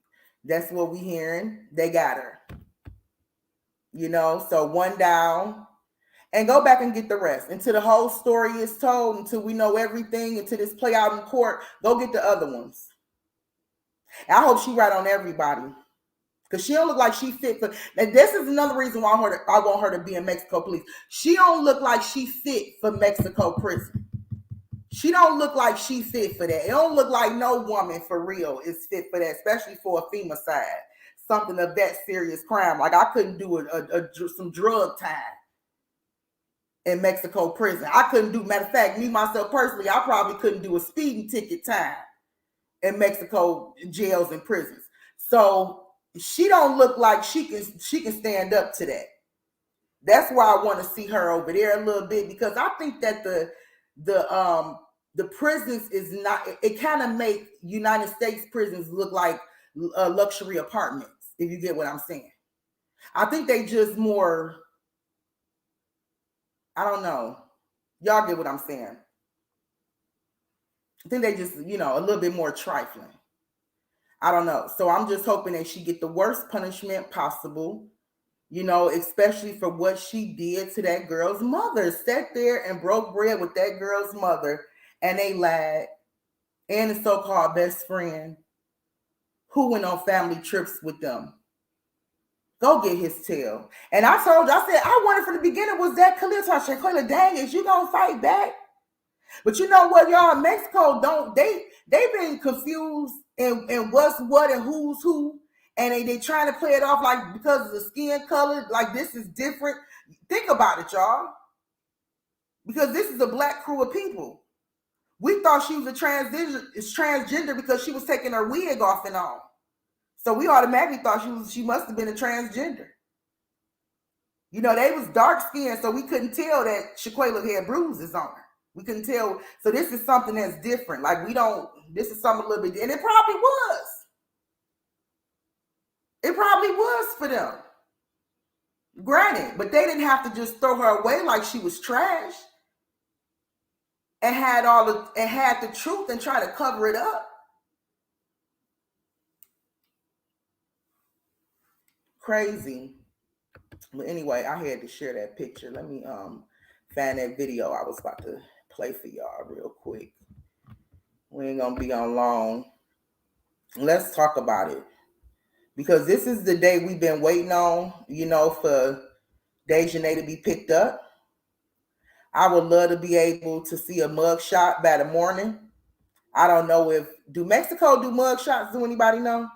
That's what we hearing. They got her. You know, so one down. And go back and get the rest. Until the whole story is told, until we know everything, until this play out in court, go get the other ones. And I hope she right on everybody. Because she don't look like she fit for. And this is another reason why I want her to be in Mexico police. She don't look like she fit for Mexico prison. She don't look like she fit for that. It don't look like no woman for real is fit for that, especially for a femicide. Something of that serious crime. Like, I couldn't do some drug time in Mexico prison. I couldn't do, matter of fact, me myself personally, I probably couldn't do a speeding ticket time in Mexico jails and prisons. So she don't look like she can stand up to that. That's why I want to see her over there a little bit, because I think that the prisons is not, it kind of make United States prisons look like luxury apartments, if you get what I'm saying. I think they just more, I don't know. Y'all get what I'm saying. I think they just, a little bit more trifling. I don't know. So I'm just hoping that she get the worst punishment possible, especially for what she did to that girl's mother. Sat there and broke bread with that girl's mother, and they lied. And the so-called best friend who went on family trips with them. Go get his tail. And I said, I wanted from the beginning, was that Khalil Shaquella, dang, is you gonna fight back? But you know what, y'all, Mexico they've been confused in what's what and who's who. And they trying to play it off like because of the skin color, like this is different. Think about it, y'all. Because this is a black crew of people. We thought she was a transgender because she was taking her wig off and on. So we automatically thought she must have been a transgender. They was dark skinned, so we couldn't tell that Shaquella had bruises on her. We couldn't tell. So this is something that's different. Like this is something a little bit, and it probably was. It probably was for them. Granted, but they didn't have to just throw her away like she was trash and had the truth and try to cover it up. Crazy. But anyway, I had to share that picture. Let me find that video I was about to play for y'all real quick. We ain't gonna be on long. Let's talk about it. because this is the day we've been waiting on, for Daejahnae to be picked up. I would love to be able to see a mug shot by the morning. I don't know do Mexico do mug shots? Do anybody know?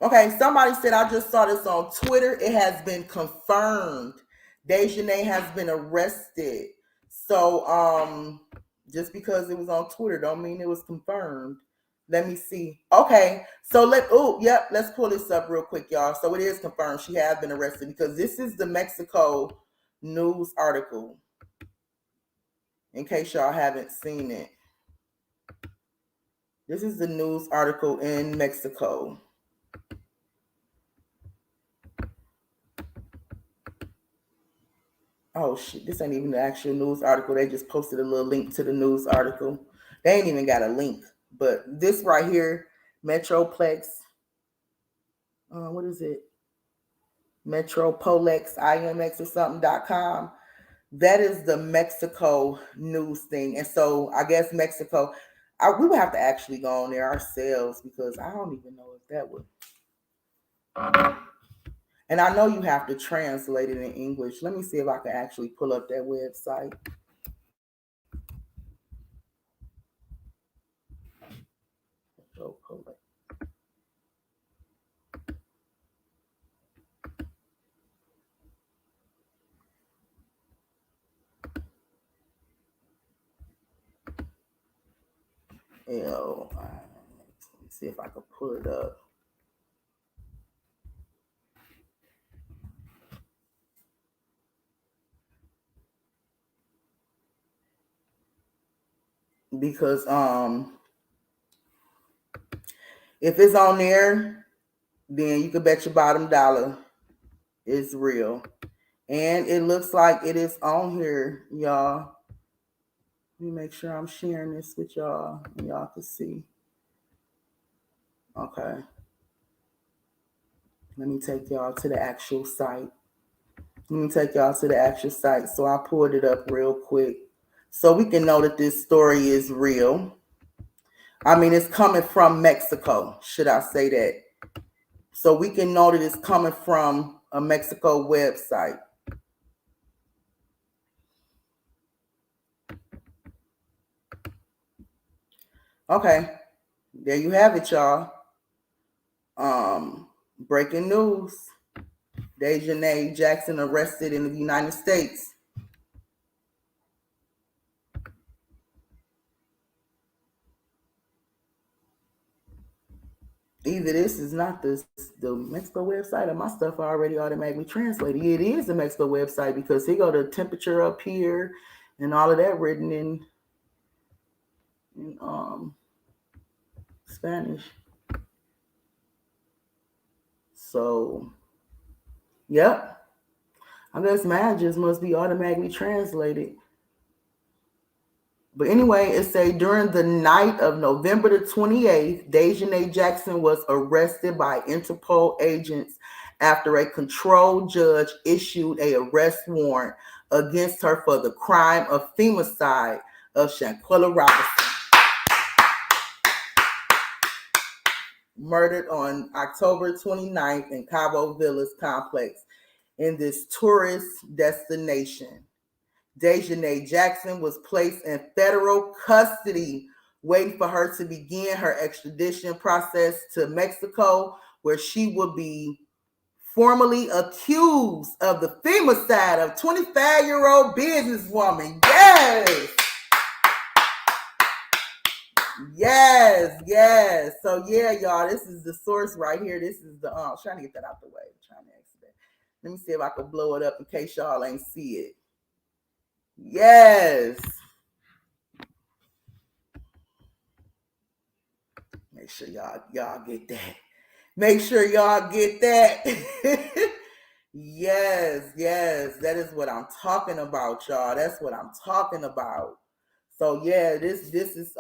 Okay, somebody said, I just saw this on Twitter. It has been confirmed. Daejahnae has been arrested. So just because it was on Twitter don't mean it was confirmed. Let me see. Okay, so let's pull this up real quick, y'all. So it is confirmed. She has been arrested because this is the Mexico news article. In case y'all haven't seen it. This is the news article in Mexico. Oh shit, this ain't even the actual news article. They just posted a little link to the news article. They ain't even got a link. But this right here, Metroplex, what is it? Metropolex, IMX or something.com. That is the Mexico news thing. And so I guess Mexico, we would have to actually go on there ourselves because I don't even know if that would. And I know you have to translate it in English. Let me see if I can actually pull up that website. Let me see if I can pull it up. Because if it's on there, then you can bet your bottom dollar it's real. And it looks like it is on here, y'all. Let me make sure I'm sharing this with y'all and y'all can see. Okay. Let me take y'all to the actual site. So I pulled it up real quick so we can know that this story is real. I mean, it's coming from Mexico, should I say that? So we can know that it's coming from a Mexico website. Okay, there you have it, y'all. Breaking news. Daejahnae Jackson arrested in the United States. Either this is not the Mexico website or my stuff already automatically translated. It is the Mexico website because he got the temperature up here and all of that written in Spanish. So, yep. I guess mine just must be automatically translated. But anyway, it say during the night of November the 28th, Daejahnae Jackson was arrested by Interpol agents after a controlled judge issued a arrest warrant against her for the crime of femicide of Shaquella Robinson, murdered on October 29th in Cabo Villas complex in this tourist destination. Daejahnae Jackson was placed in federal custody, waiting for her to begin her extradition process to Mexico, where she will be formally accused of the femicide of 25-year-old businesswoman. Yes. So yeah, y'all, this is the source right here. This is the trying to get that out the way. Let me see if I can blow it up in case y'all ain't see it. Yes. Make sure y'all get that. Make sure y'all get that. Yes. That is what I'm talking about, y'all. That's what I'm talking about. So yeah, this is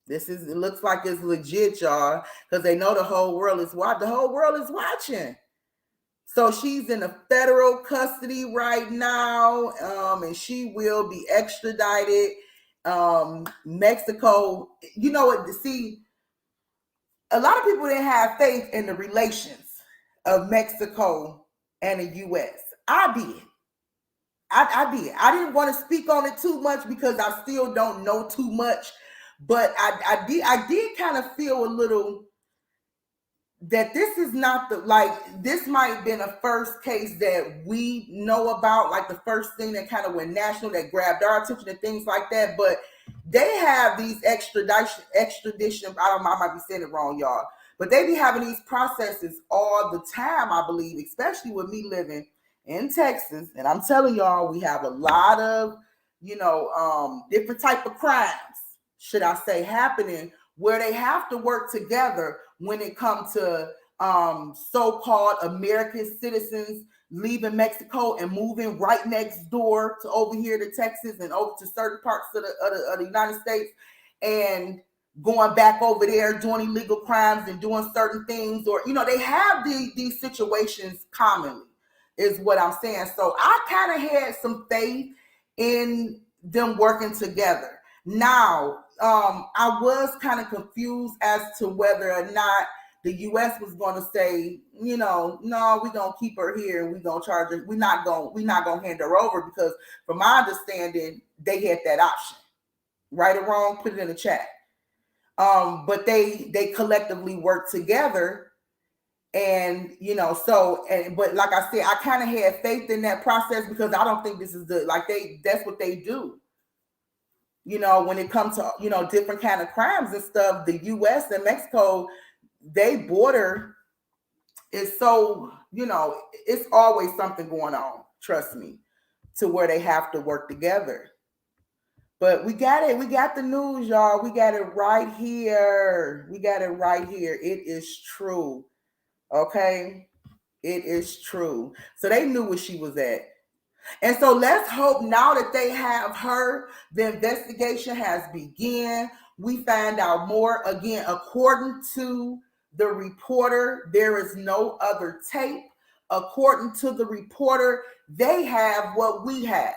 it looks like it's legit, y'all, because they know the whole world is watching. So she's in a federal custody right now, and she will be extradited. Mexico, you know what? See, a lot of people didn't have faith in the relations of Mexico and the U.S. I did. I did. I didn't want to speak on it too much because I still don't know too much, but I did kind of feel a little that this is not this might have been a first case that we know about, like the first thing that kind of went national that grabbed our attention and things like that. But they have these extradition, I might be saying it wrong, y'all, but they be having these processes all the time, I believe, especially with me living in Texas. And I'm telling y'all, we have a lot of, different type of crimes, should I say, happening where they have to work together when it comes to so-called American citizens leaving Mexico and moving right next door to over here to Texas and over to certain parts of the United States and going back over there doing illegal crimes and doing certain things, or they have these situations commonly, is what I'm saying. So I kind of had some faith in them working together. Now, I was kind of confused as to whether or not the U.S. was going to say, no, we're going to keep her here and we're going to charge her. We're not going to hand her over, because from my understanding, they had that option. Right or wrong, put it in the chat. But they collectively worked together. And, but like I said, I kind of had faith in that process, because I don't think this is that's what they do. When it comes to, different kind of crimes and stuff, the U.S. and Mexico, they border is so, it's always something going on, trust me, to where they have to work together. But we got it. We got the news, y'all. We got it right here. It is true. Okay? It is true. So they knew where she was at. And so let's hope now that they have her, the investigation has begun. We find out more. Again, according to the reporter, there is no other tape. According to the reporter, they have what we have.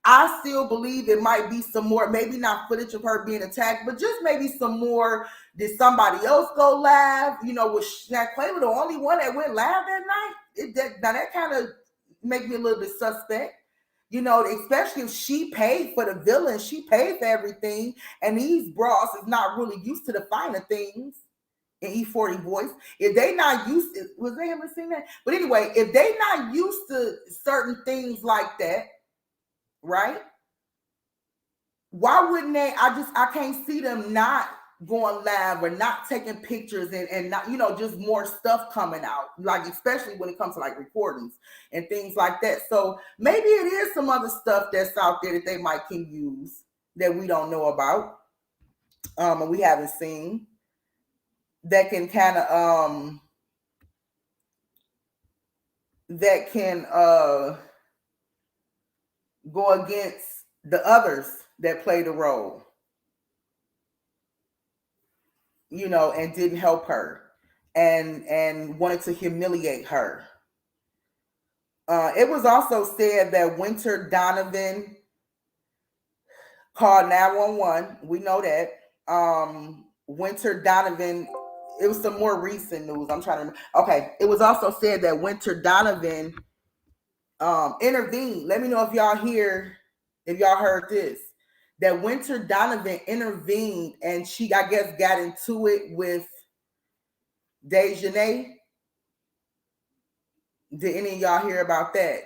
I still believe it might be some more, maybe not footage of her being attacked, but just maybe some more. Did somebody else go live? Was Shaquella the only one that went live that night? That kind of make me a little bit suspect, especially if she paid for the villain, she paid for everything, and these bras is not really used to the finer things in E40 voice. If they not used to, was they ever seen that? But anyway, if they not used to certain things like that, right? Why wouldn't they? I can't see them not going live or not taking pictures and not, just more stuff coming out, like especially when it comes to like recordings and things like that. So maybe it is some other stuff that's out there that they might can use that we don't know about, and we haven't seen, that can kind of that can go against the others that played a role, and didn't help her and wanted to humiliate her. It was also said that Winter Donovan called 911. We know that. Winter Donovan, it was some more recent news. I'm trying to remember. Okay. It was also said that Winter Donovan intervened. Let me know if y'all heard this. That Winter Donovan intervened, and she, I guess, got into it with Daejahnae. Did any of y'all hear about that?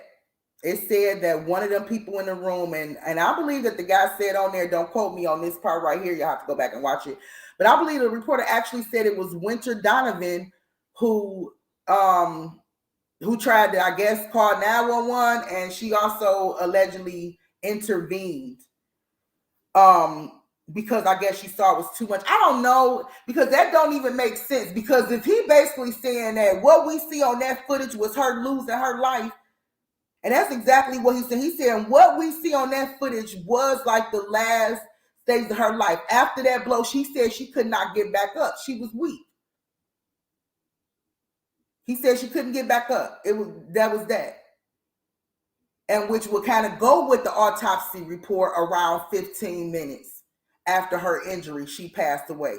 It said that one of them people in the room, and I believe that the guy said on there, don't quote me on this part right here, you'll have to go back and watch it, but I believe the reporter actually said it was Winter Donovan who tried to, I guess, call 911, and she also allegedly intervened. Because I guess she saw it was too much. I don't know, because that don't even make sense. Because if he basically saying that what we see on that footage was her losing her life, and that's exactly what he said. He said what we see on that footage was like the last stage of her life. After that blow, she said she could not get back up. She was weak. He said she couldn't get back up. That was that. And which would kind of go with the autopsy report around 15 minutes after her injury, she passed away.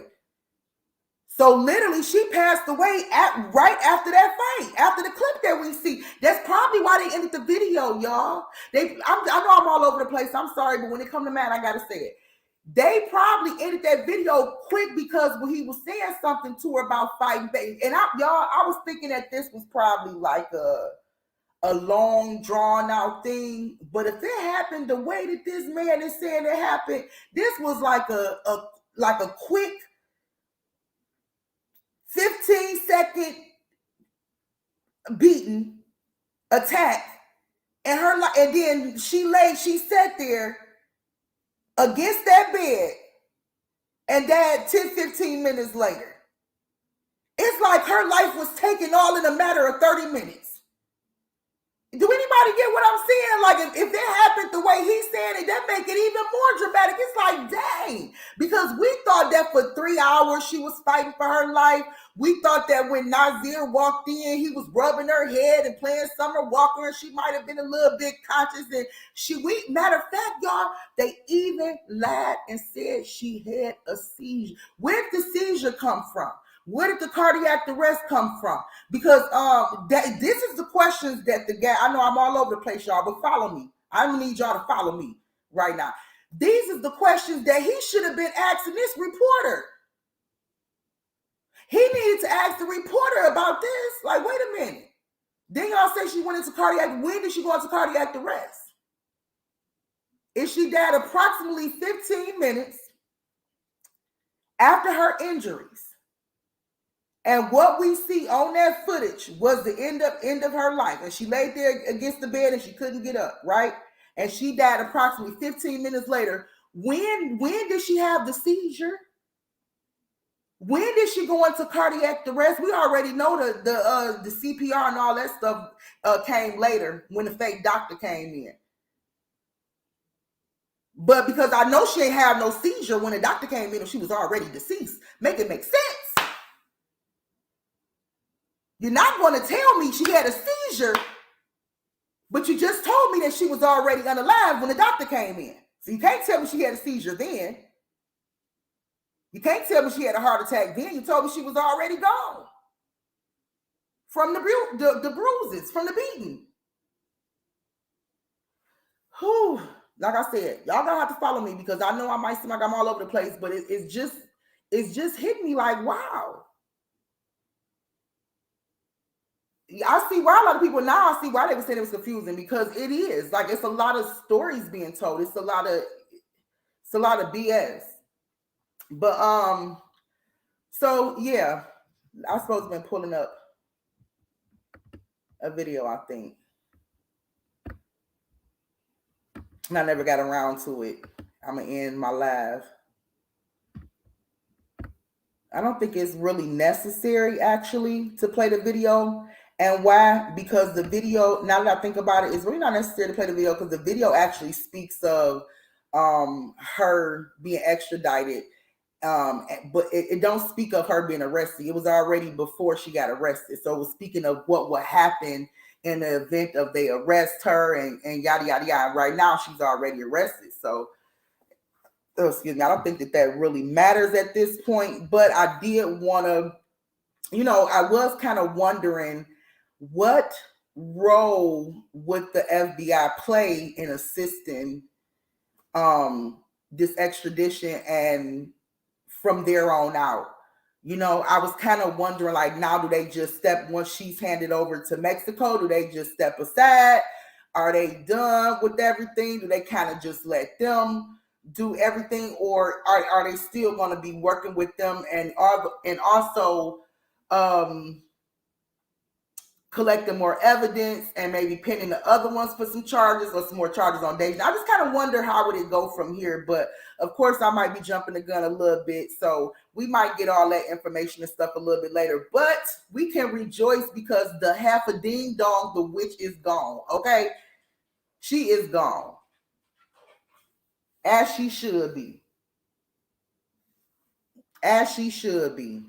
So literally, she passed away right after that fight, after the clip that we see. That's probably why they ended the video, y'all. I know I'm all over the place. I'm sorry, but when it comes to Matt, I gotta say it. They probably ended that video quick because when he was saying something to her about fighting, and I was thinking that this was probably like a long drawn out thing. But if it happened the way that this man is saying it happened, this was like a quick 15-second beating attack, and then she sat there against that bed and died 10-15 minutes later. It's like her life was taken all in a matter of 30 minutes. Do anybody get what I'm saying? Like, if that happened the way he's saying it, that make it even more dramatic. It's like, dang. Because we thought that for 3 hours she was fighting for her life. We thought that when Nazir walked in, he was rubbing her head and playing Summer Walker, and she might have been a little bit conscious. And matter of fact, y'all, they even lied and said she had a seizure. Where did the seizure come from? Where did the cardiac arrest come from? Because this is the questions that the guy, I know I'm all over the place, y'all, but follow me. I don't need y'all to follow me right now. These are the questions that he should have been asking this reporter. He needed to ask the reporter about this. Like, wait a minute. Then y'all say she went into cardiac. When did she go into cardiac arrest? If she died approximately 15 minutes after her injuries. And what we see on that footage was the end of her life. And she laid there against the bed and she couldn't get up, right? And she died approximately 15 minutes later. When did she have the seizure? When did she go into cardiac arrest? We already know the CPR and all that stuff came later when the fake doctor came in. But because I know she ain't have no seizure when the doctor came in and she was already deceased. Make it make sense. You're not going to tell me she had a seizure, but you just told me that she was already unalive when the doctor came in. So you can't tell me she had a seizure then. You can't tell me she had a heart attack then. You told me she was already gone from the bruises, from the beating. Whew. Like I said, y'all gonna have to follow me because I know I might seem like I'm all over the place, but it's just hitting me like, wow. I see why a lot of people now, I see why they were saying it was confusing, because it is like, it's a lot of stories being told. It's a lot of BS. But so yeah, I suppose I've been pulling up a video, I think. And I never got around to it. I'm gonna end my live. I don't think it's really necessary actually to play the video. And why? Because the video, now that I think about it, it's really not necessary to play the video because the video actually speaks of her being extradited. But it don't speak of her being arrested. It was already before she got arrested. So it was speaking of what would happen in the event of they arrest her and yada, yada, yada. Right now, she's already arrested. So, excuse me, I don't think that really matters at this point. But I did want to, I was kind of wondering what role would the FBI play in assisting this extradition and from there on out. I was kind of wondering, like, now do they just once she's handed over to Mexico, do they just step aside? Are they done with everything? Do they kind of just let them do everything, or are they still going to be working with them and also collecting more evidence and maybe pinning the other ones for some charges or some more charges on Daejahnae? I just kind of wonder how would it go from here, but of course I might be jumping the gun a little bit, so we might get all that information and stuff a little bit later, but we can rejoice because the half a ding dong, the witch is gone, okay? She is gone. As she should be. As she should be.